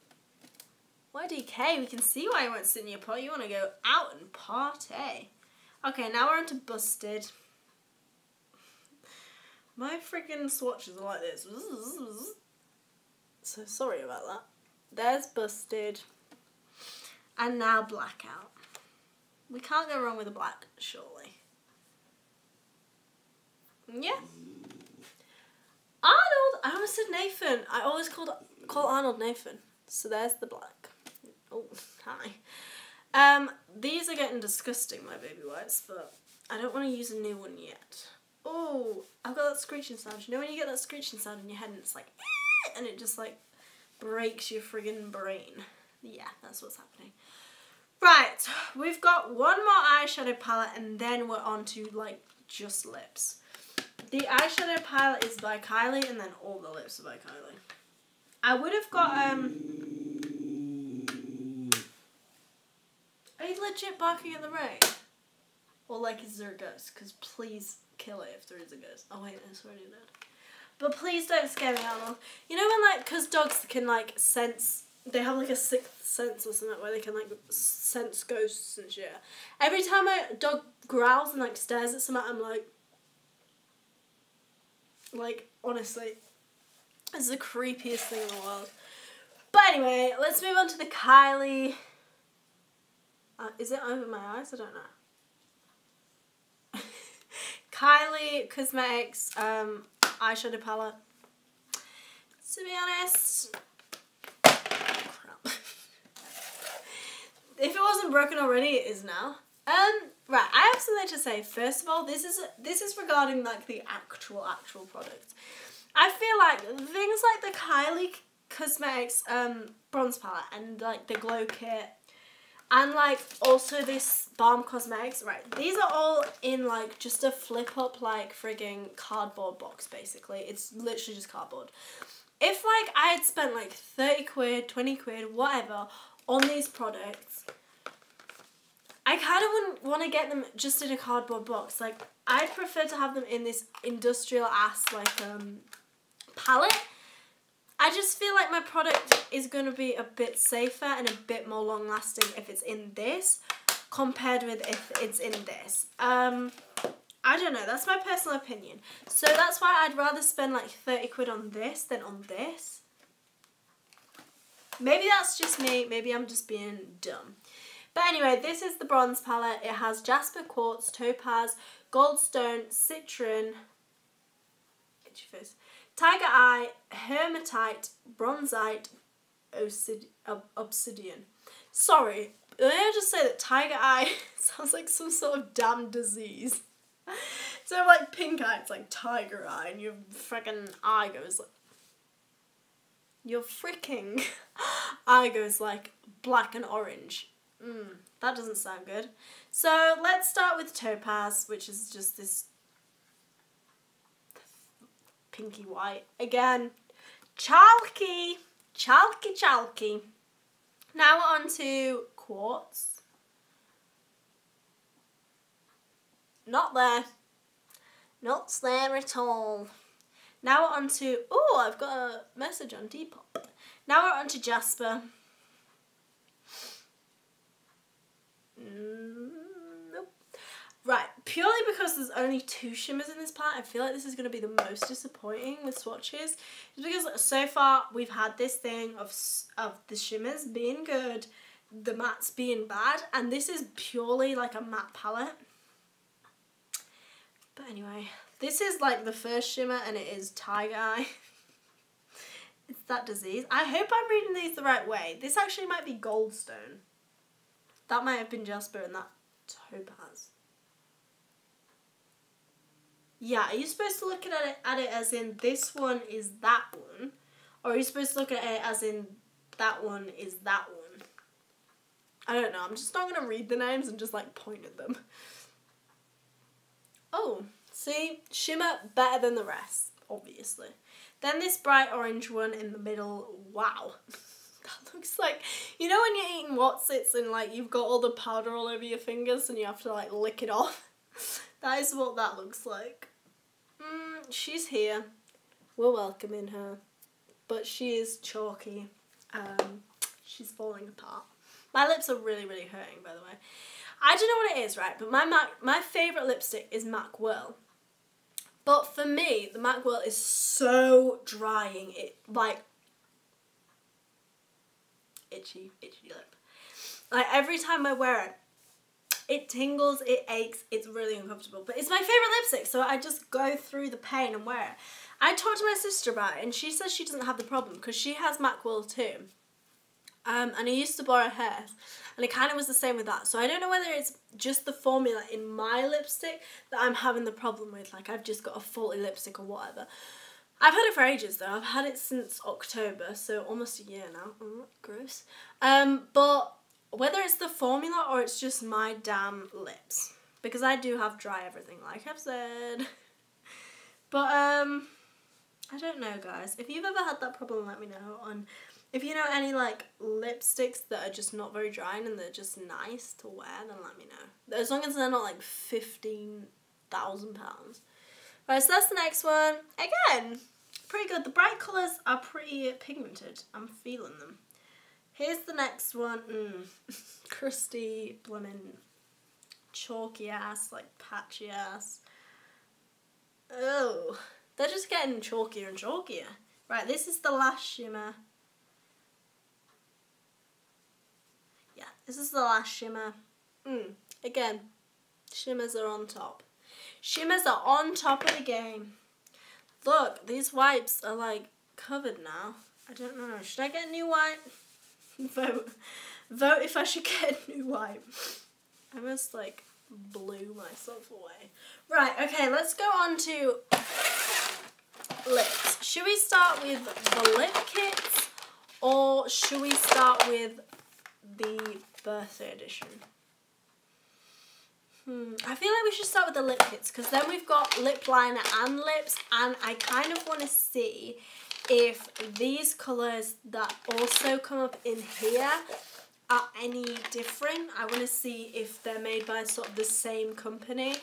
YDK, we can see why you won't sit in your pot. You want to go out and party. Okay, now we're on to Busted. My freaking swatches are like this. So sorry about that. There's Busted. And now Blackout. We can't go wrong with a black, surely. Yeah. Arnold! I almost said Nathan. I always call Arnold Nathan. So there's the black. Oh, hi. These are getting disgusting, my baby whites, but I don't want to use a new one yet. Oh, I've got that screeching sound. You know when you get that screeching sound in your head and it's like, and it just like breaks your friggin' brain. Yeah, that's what's happening. Right, we've got one more eyeshadow palette and then we're on to like just lips. The eyeshadow palette is by Kylie and then all the lips are by Kylie. I would have got Are you legit barking at the rain? Or like is there a ghost? Because please kill it if there is a ghost. Oh wait, it's already dead. But please don't scare me, Arnold. You know when like, because dogs can like sense, they have like a sixth sense or something where they can like sense ghosts and shit. Every time a dog growls and like stares at something, I'm like honestly, it's the creepiest thing in the world. But anyway, let's move on to the Kylie. Is it over my eyes? I don't know. Kylie Cosmetics eyeshadow palette. To be honest, crap. If it wasn't broken already, it is now. Right, I have something to say. First of all, this is regarding like the actual product. I feel like things like the Kylie Cosmetics bronze palette and like the glow kit. And like also this Balm Cosmetics, right, these are all in like just a flip up like frigging cardboard box basically. It's literally just cardboard. If like I had spent like 30 quid, 20 quid, whatever on these products, I kind of wouldn't want to get them just in a cardboard box. Like I'd prefer to have them in this industrial ass like palette. I just feel like my product is going to be a bit safer and a bit more long lasting if it's in this compared with if it's in this. I don't know, that's my personal opinion. So that's why I'd rather spend like 30 quid on this than on this. Maybe that's just me, maybe I'm just being dumb. But anyway, this is the bronze palette. It has Jasper Quartz, Topaz, Goldstone, Citron, itchy face, Tiger Eye, Hematite, Bronzite, Obsidian. Sorry, may I just say that Tiger Eye sounds like some sort of damn disease. So like pink eye, it's like tiger eye, and your freaking eye goes like... Your freaking eye goes like black and orange. That doesn't sound good. So let's start with Topaz, which is just this pinky white. Again, chalky. Now we're on to Quartz. Not there. Not there at all. Now we're on to... Oh, I've got a message on Depop. Now we're on to Jasper. Nope. Right, purely because there's only 2 shimmers in this palette, I feel like this is going to be the most disappointing with swatches. It's because so far we've had this thing of the shimmers being good, the mattes being bad, and this is purely like a matte palette. But anyway, this is like the first shimmer and it is Tiger Eye. It's that disease. I hope I'm reading these the right way. This actually might be Goldstone. That might have been Jasper and that Topaz. Yeah, are you supposed to look at it as in this one is that one? Or are you supposed to look at it as in that one is that one? I don't know. I'm just not going to read the names and just like point at them. Oh, see? Shimmer better than the rest, obviously. Then this bright orange one in the middle. Wow. That looks like, you know when you're eating Wotsits and like you've got all the powder all over your fingers and you have to like lick it off? That is what that looks like. She's here. We're welcoming her. But she is chalky. She's falling apart. My lips are really, really hurting, by the way. I don't know what it is, right? But my favourite lipstick is MAC Whirl. But for me, the MAC Whirl is so drying. It, like... Itchy lip. Like, every time I wear it, it tingles, it aches, it's really uncomfortable. But it's my favourite lipstick, so I just go through the pain and wear it. I talked to my sister about it, and she says she doesn't have the problem, because she has MAC Whirl too. And I used to borrow hers, and it kind of was the same with that. So I don't know whether it's just the formula in my lipstick that I'm having the problem with. Like, I've just got a faulty lipstick or whatever. I've had it for ages, though. I've had it since October, so almost a year now. Oh, gross. But whether it's the formula or it's just my damn lips, because I do have dry everything, like I've said. But, I don't know, guys. If you've ever had that problem, let me know. If you know any, like, lipsticks that are just not very dry and they're just nice to wear, then let me know. As long as they're not, like, £15,000. Right, so that's the next one. Again, pretty good. The bright colours are pretty pigmented. I'm feeling them. Here's the next one. Crusty, blimmin', chalky ass, like, patchy ass. Oh, they're just getting chalkier and chalkier. Right, this is the last shimmer. Yeah, this is the last shimmer. Again, shimmers are on top. Shimmers are on top of the game. Look, these wipes are like covered now. I don't know. Should I get a new wipe? Vote. Vote if I should get a new wipe. I almost like blew myself away. Right, okay, let's go on to lips. Should we start with the lip kits Or should we start with the birthday edition? I feel like we should start with the lip kits because then we've got lip liner and lips, and I kind of want to see if these colours that also come up in here are any different. I want to see if they're made by sort of the same company,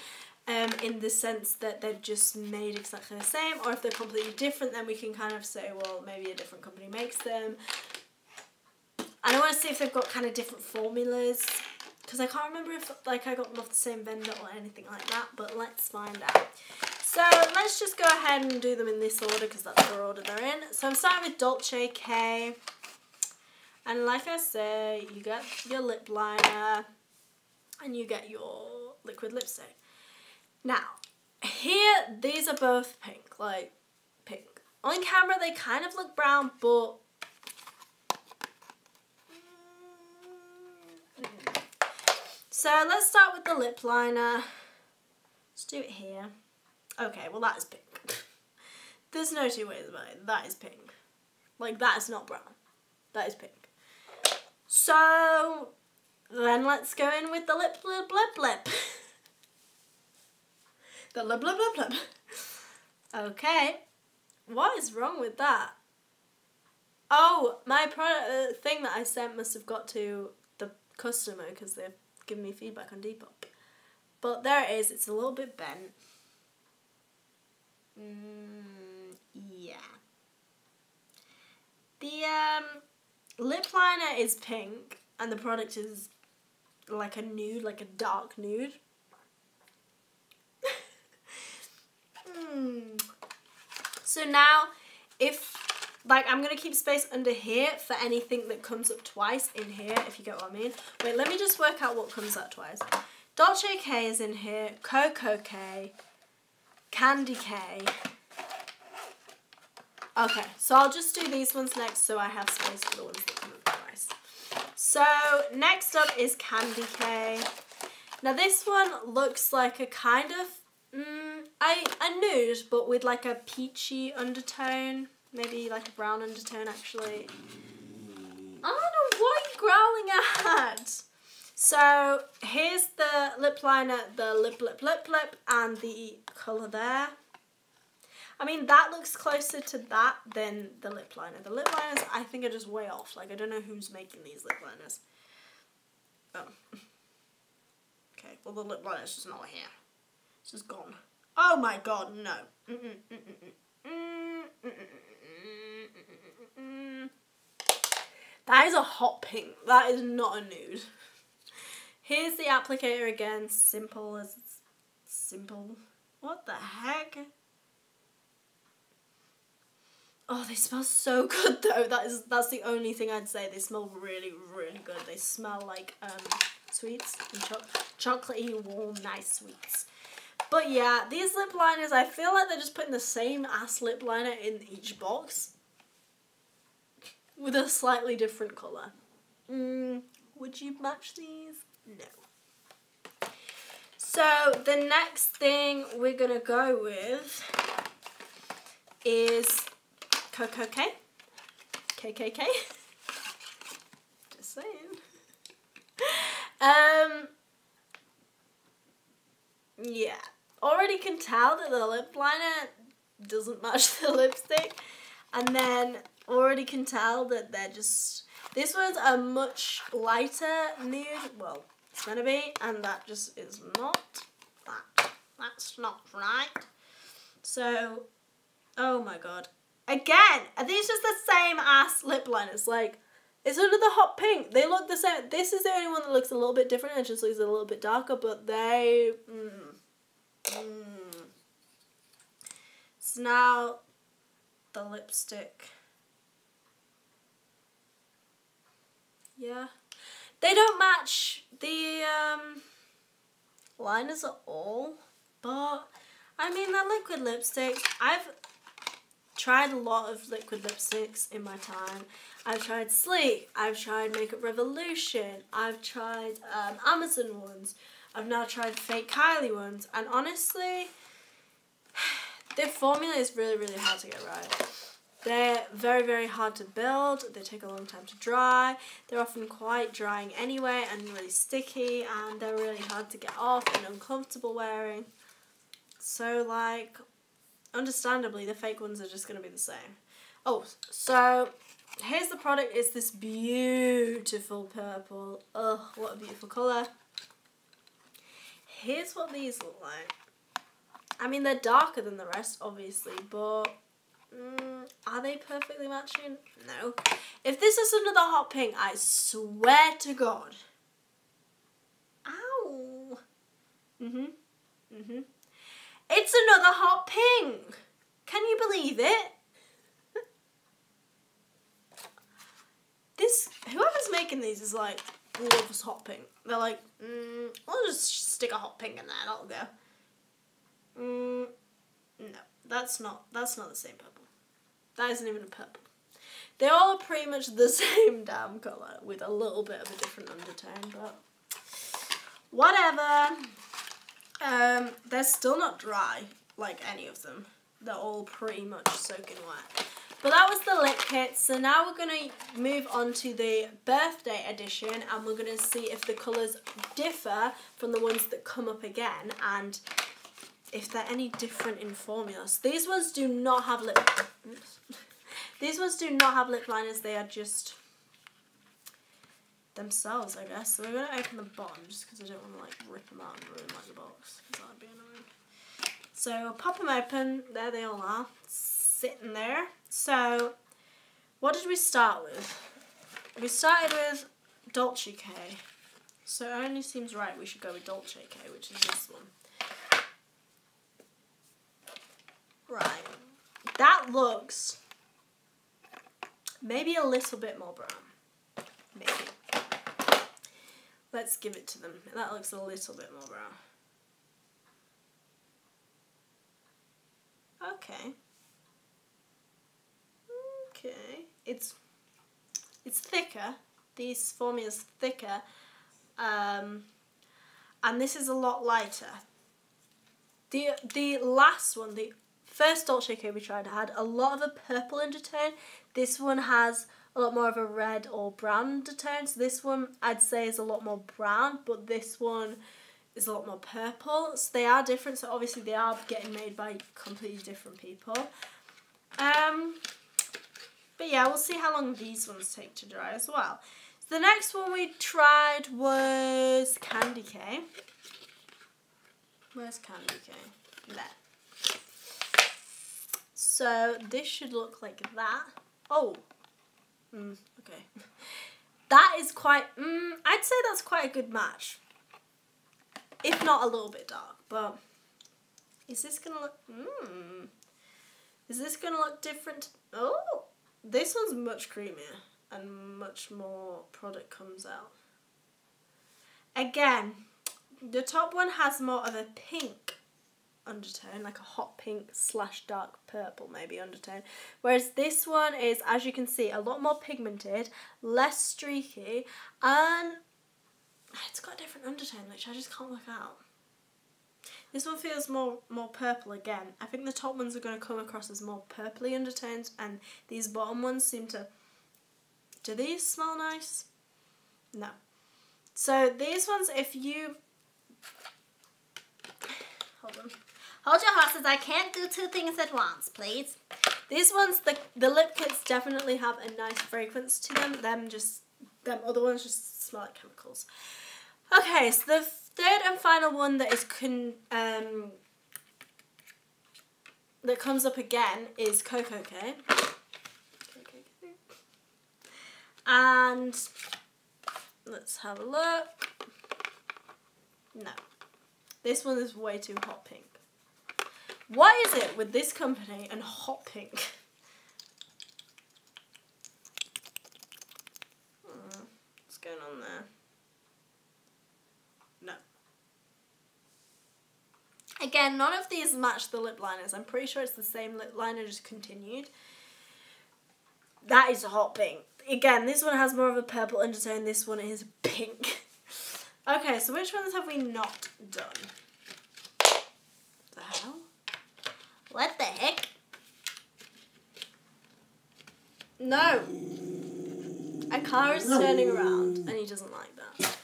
in the sense that they're just made exactly the same, or if they're completely different, then we can kind of say, well, maybe a different company makes them. And I want to see if they've got kind of different formulas, because I can't remember if like I got them off the same vendor or anything like that, but let's find out. So let's just go ahead and do them in this order because that's the order they're in. So I'm starting with Dolce K, and like I say, you get your lip liner and you get your liquid lipstick. Now, here, these are both pink, like pink. On camera, they kind of look brown, but so let's start with the lip liner. Let's do it here. Okay, well that is pink. There's no two ways about it. That is pink. Like, that is not brown. That is pink. So then let's go in with the lip. The lip. Okay. What is wrong with that? Oh, my product thing that I sent must have got to the customer because they've given me feedback on Depop. But there it is. It's a little bit bent. Yeah. The lip liner is pink and the product is like a nude, like a dark nude. So now, if, like, I'm going to keep space under here for anything that comes up twice in here, if you get what I mean. Wait, let me just work out what comes up twice. Dolce K is in here, Cocoa K, Candy K. Okay, so I'll just do these ones next so I have space for the ones that come up twice. So, next up is Candy K. Now this one looks like a kind of, a nude, but with like a peachy undertone. Maybe like a brown undertone, actually. I don't know, what are you growling at? So, here's the lip liner, the lip, and the colour there. I mean, that looks closer to that than the lip liner. The lip liners, I think, are just way off. Like, I don't know who's making these lip liners. Oh. Okay, well, the lip liner's just not here. It's just gone. Oh my god, no. That is a hot pink. That is not a nude. Here's the applicator again. Simple as simple. What the heck? Oh, they smell so good though. That's the only thing I'd say. They smell really, really good. They smell like sweets and chocolatey, warm, nice sweets. But yeah, these lip liners, I feel like they're just putting the same ass lip liner in each box with a slightly different colour. Would you match these? No. So the next thing we're gonna go with is Cocoa K. KKK. Just saying. Yeah. Already can tell that the lip liner doesn't match the lipstick. And then already can tell that they're just... This one's a much lighter nude. Well, it's going to be. And that just is not that. That's not right. So, oh my god. Again, are these just the same ass lip liners? Like, it's under the hot pink. They look the same. This is the only one that looks a little bit different. It just looks a little bit darker, but they... So now, the lipstick. Yeah. They don't match the liners at all, but, I mean, they're liquid lipsticks. I've tried a lot of liquid lipsticks in my time. I've tried Sleek, I've tried Makeup Revolution, I've tried Amazon ones, I've now tried fake Kylie ones, and honestly, their formula is really, really hard to get right. They're very, very hard to build. They take a long time to dry. They're often quite drying anyway and really sticky, and they're really hard to get off and uncomfortable wearing. So, like, understandably, the fake ones are just going to be the same. Oh, so here's the product. It's this beautiful purple. Ugh, what a beautiful colour. Here's what these look like. I mean, they're darker than the rest, obviously, but are they perfectly matching? No. If this is another hot pink, I swear to God. Ow. It's another hot pink. Can you believe it? Whoever's making these is like, loves hot pink. They're like, I'll just stick a hot pink in there, that'll go. No, that's not the same purple. That isn't even a purple. They all are pretty much the same damn colour with a little bit of a different undertone, but whatever. They're still not dry, like any of them. They're all pretty much soaking wet. But that was the lip kit, so now we're going to move on to the birthday edition, and we're going to see if the colours differ from the ones that come up again, and if they're any different in formula. So these ones do not have lip liners, they are just themselves, I guess. So we're going to open the bottom, just because I don't want to like rip them out and ruin like the box, because that would be annoying. So I'll pop them open, there they all are, sitting there. So, what did we start with? We started with Dolce K. So it only seems right we should go with Dolce K, which is this one. Right. That looks maybe a little bit more brown. Maybe. Let's give it to them. That looks a little bit more brown. Okay. Okay, it's thicker. These formulas thicker, and this is a lot lighter. The last one, the first Dolce K we tried, had a lot of a purple undertone. This one has a lot more of a red or brown undertone. So this one I'd say is a lot more brown, but this one is a lot more purple. So they are different. So obviously they are getting made by completely different people. But yeah, we'll see how long these ones take to dry as well. So the next one we tried was Candy K. Where's Candy K? There. So this should look like that. Oh. Okay. That is quite, I'd say that's quite a good match. If not a little bit dark, but is this going to look, is this going to look different? Oh. This one's much creamier and much more product comes out. Again, the top one has more of a pink undertone, like a hot pink / dark purple maybe undertone. Whereas this one is, as you can see, a lot more pigmented, less streaky, and it's got a different undertone which I just can't work out. This one feels more purple again. I think the top ones are going to come across as more purpley undertones, and these bottom ones seem to... Do these smell nice? No. So these ones, if you... Hold on. Hold your horses, I can't do two things at once, please. These ones, the lip kits definitely have a nice fragrance to them. Them other ones just smell like chemicals. Okay, so the third and final one that is that comes up again is Coco K. And let's have a look. No. This one is way too hot pink. What is it with this company and hot pink? What's going on there? No. Again, none of these match the lip liners. I'm pretty sure it's the same lip liner, just continued. That is a hot pink. Again, this one has more of a purple undertone. This one is pink. Okay, so which ones have we not done? The hell? What the heck? No. A car is turning around and he doesn't like that.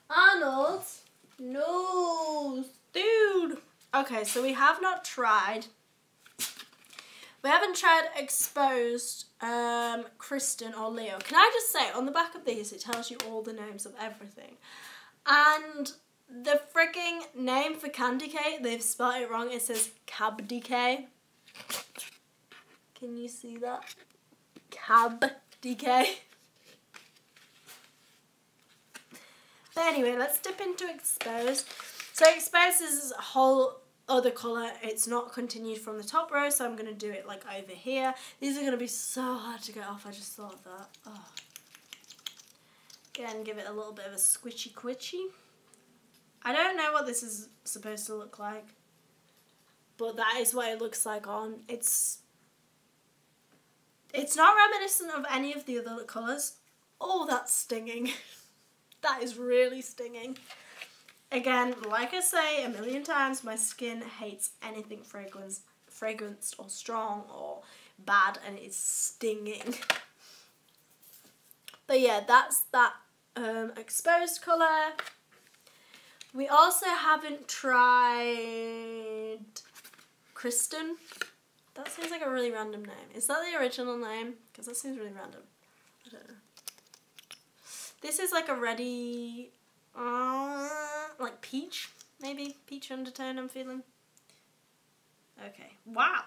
Arnold. No. Dude. Okay, so we have not tried. We haven't tried Exposed, Kristen or Leo. Can I just say, on the back of these, it tells you all the names of everything. And the freaking name for candy cake, they've spelled it wrong. It says Cabdicay. Can you see that? Cabdicay. But anyway, let's dip into Exposed. So Exposed is a whole other colour. It's not continued from the top row, so I'm going to do it like over here. These are going to be so hard to get off. I just thought of that. Oh. Again, give it a little bit of a squishy quitchy. I don't know what this is supposed to look like, but that is what it looks like on. It's not reminiscent of any of the other colours. Oh, that's stinging. That is really stinging. Again, like I say a million times, my skin hates anything fragranced or strong or bad, and it's stinging. But yeah, that's that Exposed colour. We also haven't tried Kristen. That seems like a really random name. Is that the original name? Because that seems really random. I don't know. This is like a ready... like peach, maybe? Peach undertone I'm feeling. Okay. Wow.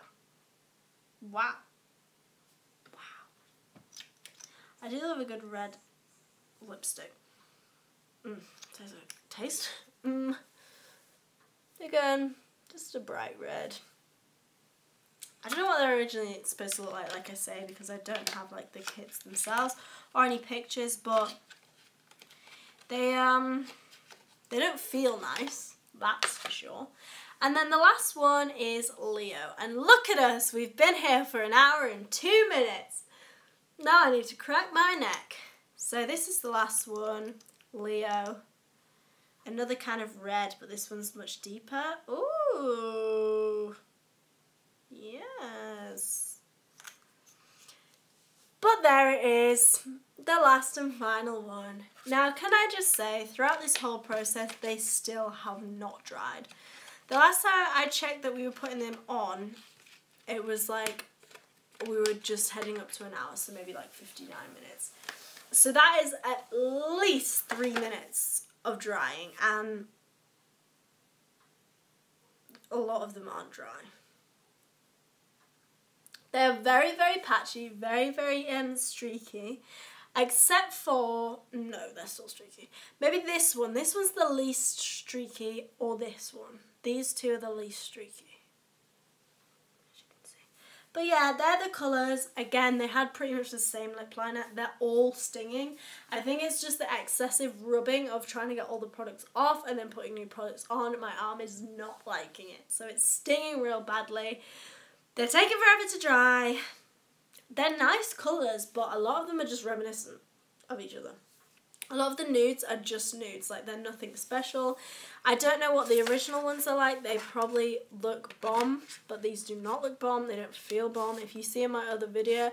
Wow. Wow. I do love a good red lipstick. Taste? Again, just a bright red. I don't know what they're originally supposed to look like I say, because I don't have like the kits themselves or any pictures, but they don't feel nice, that's for sure. And then the last one is Leo. And look at us, we've been here for 1 hour and 2 minutes. Now I need to crack my neck. So this is the last one, Leo. Another kind of red, but this one's much deeper. Ooh. Yes. But there it is, the last and final one. Now, can I just say, throughout this whole process, they still have not dried. The last time I checked that we were putting them on, it was like we were just heading up to 1 hour, so maybe like 59 minutes. So that is at least 3 minutes of drying, and a lot of them aren't dry. They're very, very patchy, very, very streaky. Except for, no, they're still streaky. Maybe this one. This one's the least streaky, or this one. These two are the least streaky, as you can see. But yeah, they're the colours. Again, they had pretty much the same lip liner. They're all stinging. I think it's just the excessive rubbing of trying to get all the products off and then putting new products on. My arm is not liking it. So it's stinging real badly. They're taking forever to dry. They're nice colours, but a lot of them are just reminiscent of each other. A lot of the nudes are just nudes, like they're nothing special. I don't know what the original ones are like. They probably look bomb, but these do not look bomb. They don't feel bomb. If you see in my other video,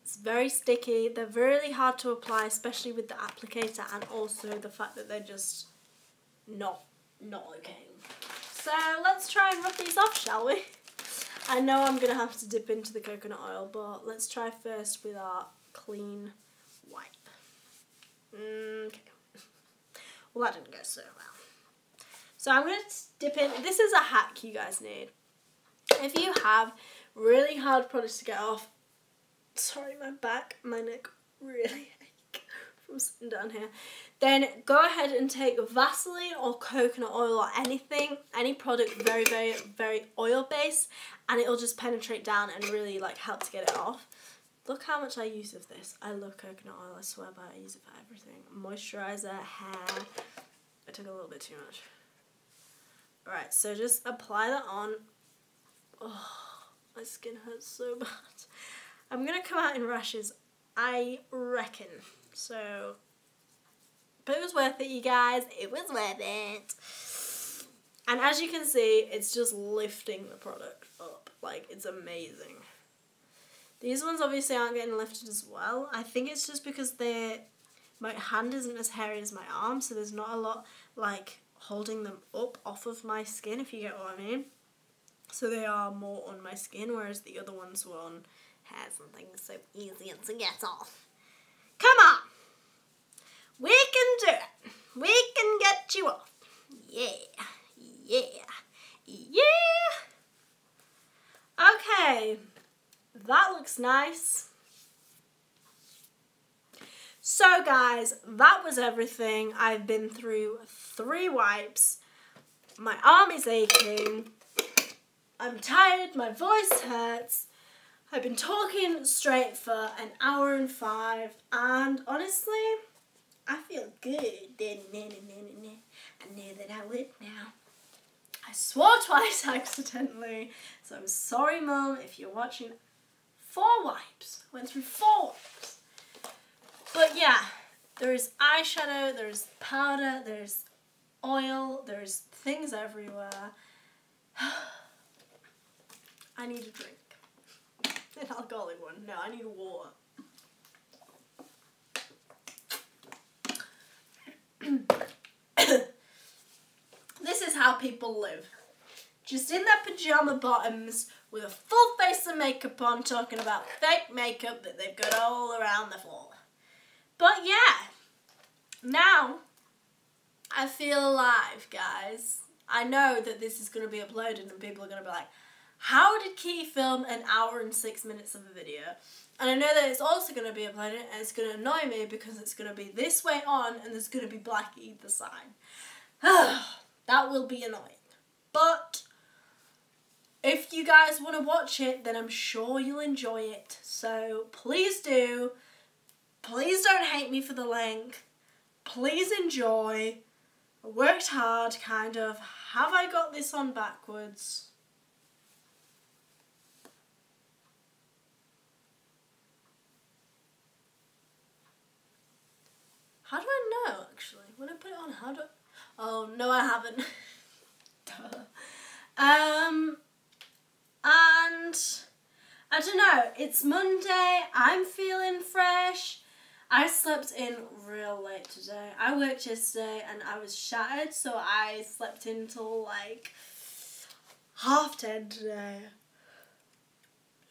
it's very sticky. They're really hard to apply, especially with the applicator, and also the fact that they're just not okay. So let's try and rub these off, shall we? I know I'm going to have to dip into the coconut oil, but let's try first with our clean wipe. Okay. Well, that didn't go so well. So I'm going to dip in. This is a hack you guys need. If you have really hard products to get off, sorry, my back, my neck really ache from sitting down here, then go ahead and take Vaseline or coconut oil or anything, any product very, very, very oil based, and it'll just penetrate down and really like help to get it off. Look how much I use of this. I love coconut oil, I swear by it. I use it for everything. Moisturizer, hair. I took a little bit too much. Alright, so just apply that on. Oh, my skin hurts so bad. I'm going to come out in rashes, I reckon. So, but it was worth it, you guys. It was worth it. And as you can see, it's just lifting the product up. Like, it's amazing. These ones obviously aren't getting lifted as well. I think it's just because my hand isn't as hairy as my arm, so there's not a lot like holding them up off of my skin, if you get what I mean. So they are more on my skin, whereas the other ones were on hairs and things, so easy to get off. Come on! We can do it! We can get you off! Yeah! Yeah! Yeah! Okay, that looks nice. So guys, that was everything. I've been through 3 wipes. My arm is aching. I'm tired, my voice hurts. I've been talking straight for an hour and 5, and honestly, I feel good. I know that I would now. I swore twice accidentally, so I'm sorry, Mum, if you're watching. 4 wipes. Went through 4 wipes. But yeah, there's eyeshadow, there's powder, there's oil, there's things everywhere. I need a drink. An alcoholic one. No, I need water. This is how people live. Just in their pyjama bottoms with a full face of makeup on, talking about fake makeup that they've got all around the floor. But yeah, now I feel alive, guys. I know that this is going to be uploaded and people are going to be like, how did Key film an hour and 6 minutes of a video? And I know that it's also going to be uploaded and it's going to annoy me because it's going to be this way on and there's going to be black either side. That will be annoying. But if you guys want to watch it, then I'm sure you'll enjoy it. So please do. Please don't hate me for the length. Please enjoy. I worked hard, kind of. Have I got this on backwards? How do I know, actually? When I put it on, how do I... Oh, no, I haven't. Duh. And I don't know, it's Monday, I'm feeling fresh. I slept in real late today. I worked yesterday and I was shattered, so I slept in till like 10:30 today.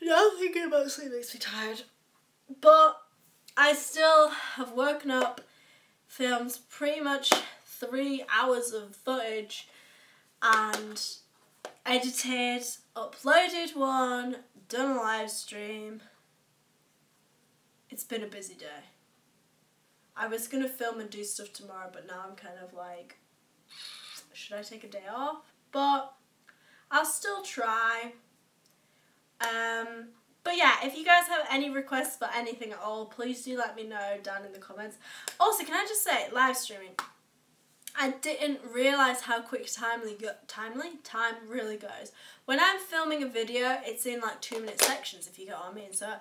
Now thinking about sleep makes me tired. But I still have woken up, filmed pretty much 3 hours of footage and edited, uploaded one, done a live stream. It's been a busy day. I was going to film and do stuff tomorrow, but now I'm kind of like, should I take a day off? But I'll still try. But yeah, if you guys have any requests for anything at all, please do let me know down in the comments. Also, can I just say, live streaming, I didn't realise how quick time really goes. When I'm filming a video, it's in like 2-minute sections, if you get what I mean. So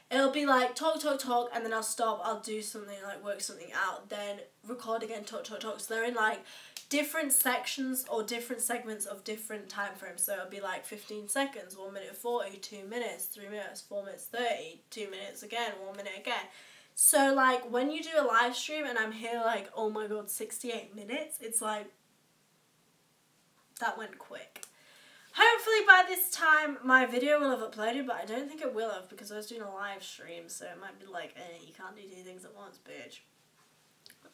it'll be like talk, and then I'll stop, I'll do something, like work something out, then record again, talk. So they're in like different sections or different segments of different time frames. So it'll be like 15 seconds, 1 minute 40, 2 minutes, 3 minutes, 4 minutes 30, 2 minutes again, 1 minute again. So like when you do a live stream and I'm here like, oh my god, 68 minutes, it's like, that went quick. Hopefully by this time my video will have uploaded, but I don't think it will have because I was doing a live stream, so it might be like, you can't do 2 things at once, bitch.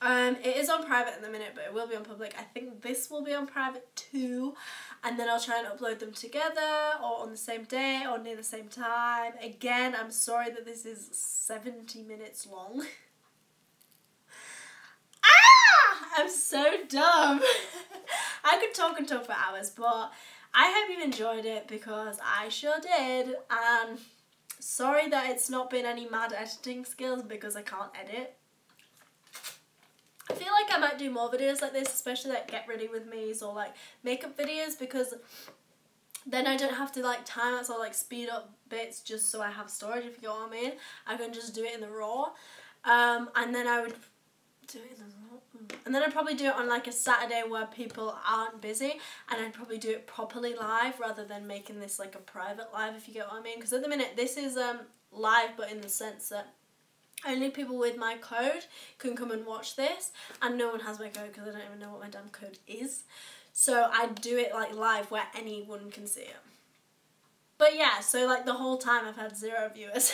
It is on private at the minute, but it will be on public. I think this will be on private too, and then I'll try and upload them together or on the same day or near the same time. Again, I'm sorry that this is 70 minutes long. I'm so dumb. I could talk and talk for hours, but I hope you enjoyed it because I sure did. And sorry that it's not been any mad editing skills because I can't edit. I feel like I might do more videos like this, especially like get ready with me's or like makeup videos, because then I don't have to like time lapse or like speed up bits just so I have storage, if you know what I mean. I can just do it in the raw. And then I would do it in the raw. And then I'd probably do it on like a Saturday where people aren't busy, and I'd probably do it properly live rather than making this like a private live, if you get what I mean. Because at the minute this is live, but in the sense that only people with my code can come and watch this, and no one has my code because I don't even know what my damn code is. So I do it like live where anyone can see it. But yeah, so like the whole time I've had 0 viewers.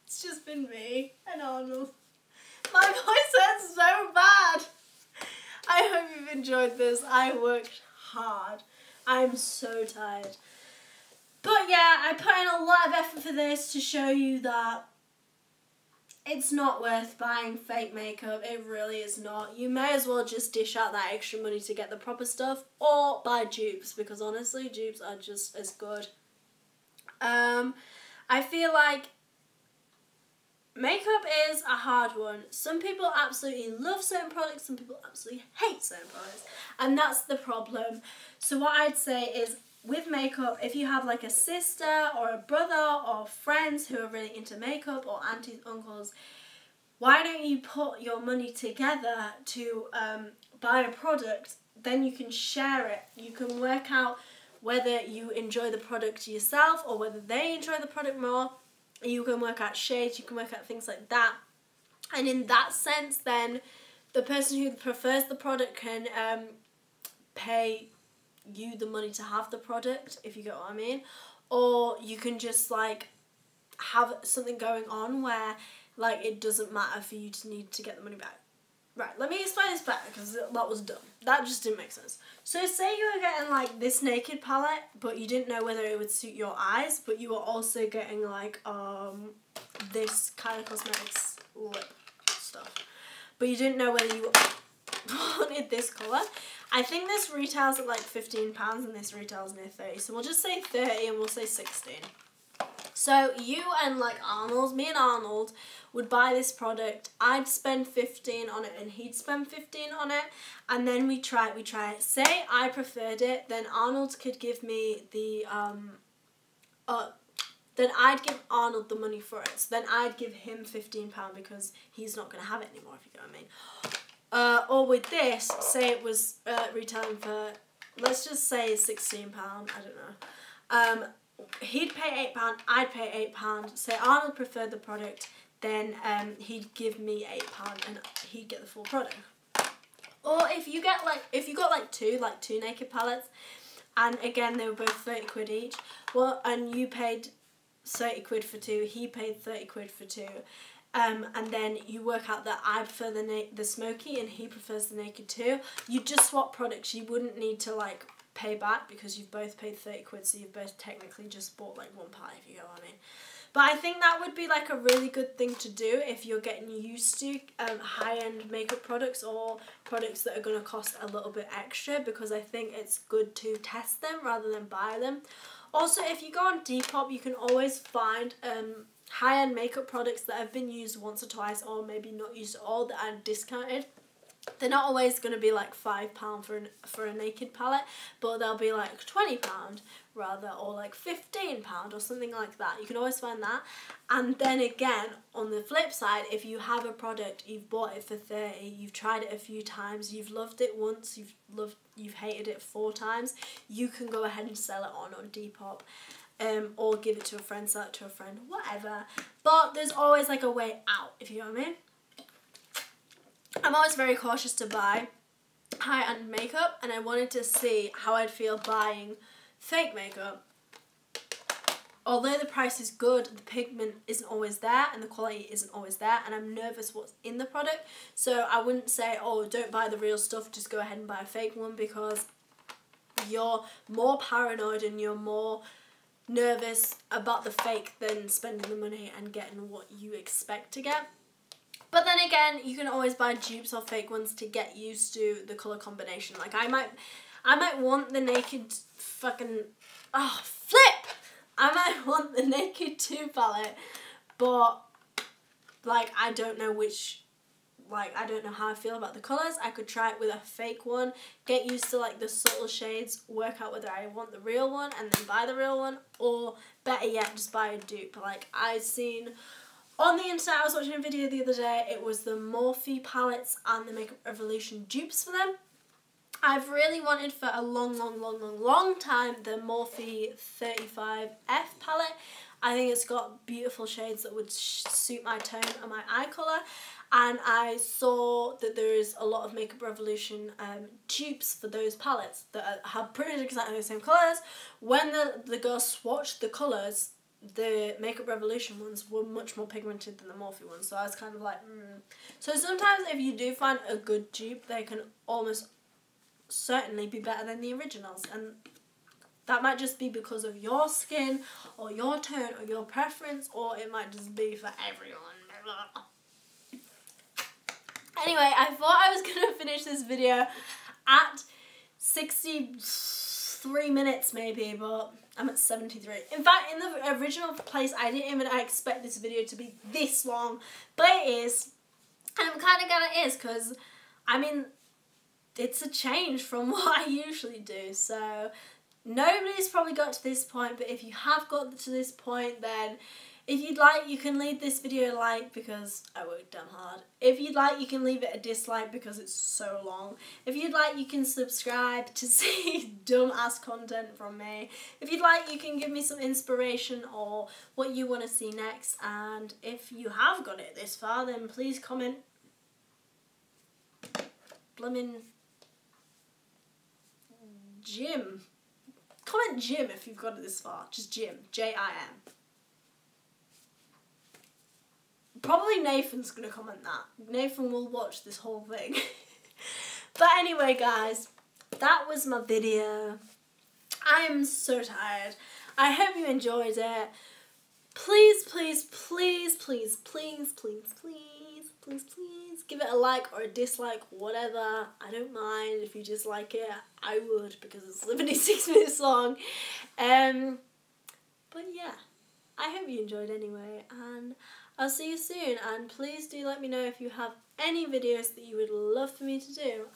It's just been me and Arnold. My voice hurts so bad. I hope you've enjoyed this. I worked hard. I'm so tired. But yeah, I put in a lot of effort for this to show you that it's not worth buying fake makeup. It really is not. You may as well just dish out that extra money to get the proper stuff, or buy dupes, because honestly, dupes are just as good. I feel like makeup is a hard one. Some people absolutely love certain products, some people absolutely hate certain products, and that's the problem. So what I'd say is, with makeup, if you have like a sister or a brother or friends who are really into makeup, or aunties, uncles, why don't you put your money together to buy a product? Then you can share it. You can work out whether you enjoy the product yourself or whether they enjoy the product more. You can work out shades, you can work out things like that. And in that sense, then the person who prefers the product can pay you the money to have the product, if you get what I mean. Or you can just like have something going on where like it doesn't matter for you to need to get the money back. Right, let me explain this better because that was dumb. That just didn't make sense. So say you were getting like this naked palette, but you didn't know whether it would suit your eyes, but you were also getting like this Kylie Cosmetics lip stuff, but you didn't know whether you wanted this colour. I think this retails at like £15 and this retails near 30, so we'll just say 30 and we'll say 16. So you and like Arnold, me and Arnold would buy this product. I'd spend 15 on it and he'd spend 15 on it, and then we try it. Say I preferred it, then Arnold could give me the then I'd give Arnold the money for it. So then I'd give him £15 because he's not going to have it anymore, if you get what I mean. Or with this, say it was retailing for, let's just say £16, I don't know. He'd pay £8, I'd pay £8. Say Arnold preferred the product, then he'd give me £8 and he'd get the full product. Or if you got like two naked palettes, and again they were both 30 quid each, well, and you paid 30 quid for two, he paid 30 quid for two. And then you work out that I prefer the Smoky and he prefers the naked too. You just swap products. You wouldn't need to like pay back because you've both paid 30 quid, so you've both technically just bought like one palette, if you know what I mean. But I think that would be like a really good thing to do if you're getting used to high-end makeup products or products that are going to cost a little bit extra, because I think it's good to test them rather than buy them. Also, if you go on Depop, you can always find high-end makeup products that have been used once or twice, or maybe not used at all, that are discounted. They're not always going to be like £5 for a naked palette, but they'll be like £20 rather, or like £15 or something like that. You can always find that. And then again, on the flip side, if you have a product, you've bought it for 30, you've tried it a few times, you've loved it once, you've hated it 4 times, you can go ahead and sell it on Depop. Or give it to a friend, sell it to a friend, whatever. But there's always like a way out, if you know what I mean. I'm always very cautious to buy high-end makeup, and I wanted to see how I'd feel buying fake makeup. Although the price is good, the pigment isn't always there and the quality isn't always there, and I'm nervous what's in the product. So I wouldn't say, oh, don't buy the real stuff, just go ahead and buy a fake one, because you're more paranoid and you're more nervous about the fake than spending the money and getting what you expect to get. But then again, you can always buy dupes or fake ones to get used to the colour combination. Like I might want the naked fucking flip. I might want the naked 2 palette, but like I don't know which, like I don't know how I feel about the colours. I could try it with a fake one, get used to like the subtle shades, work out whether I want the real one and then buy the real one, or better yet, just buy a dupe. Like I've seen on the internet, I was watching a video the other day, it was the Morphe palettes and the Makeup Revolution dupes for them. I've really wanted for a long time the Morphe 35F palette. I think it's got beautiful shades that would suit my tone and my eye colour. And I saw that there is a lot of Makeup Revolution dupes for those palettes that have pretty much exactly the same colours. When the girls swatched the colours, the Makeup Revolution ones were much more pigmented than the Morphe ones. So I was kind of like, So sometimes if you do find a good dupe, they can almost certainly be better than the originals. And that might just be because of your skin or your tone or your preference, or it might just be for everyone. Anyway, I thought I was going to finish this video at 63 minutes maybe, but I'm at 73. In fact, in the original place, I didn't even expect this video to be this long, but it is. And I'm kind of glad it is, because, I mean, it's a change from what I usually do. So nobody's probably got to this point, but if you have got to this point, then if you'd like, you can leave this video a like because I worked damn hard. If you'd like, you can leave it a dislike because it's so long. If you'd like, you can subscribe to see dumb ass content from me. If you'd like, you can give me some inspiration or what you want to see next. And if you have got it this far, then please comment Bloomin' Jim. Comment Jim if you've got it this far. Just Jim. J-I-M. Probably Nathan's going to comment that. Nathan will watch this whole thing. But anyway, guys, that was my video. I am so tired. I hope you enjoyed it. Please, please, please, please, please, please, please, please, please give it a like or a dislike, whatever. I don't mind if you dislike it. I would, because it's 76 minutes long. But yeah, I hope you enjoyed anyway, and I'll see you soon. And please do let me know if you have any videos that you would love for me to do.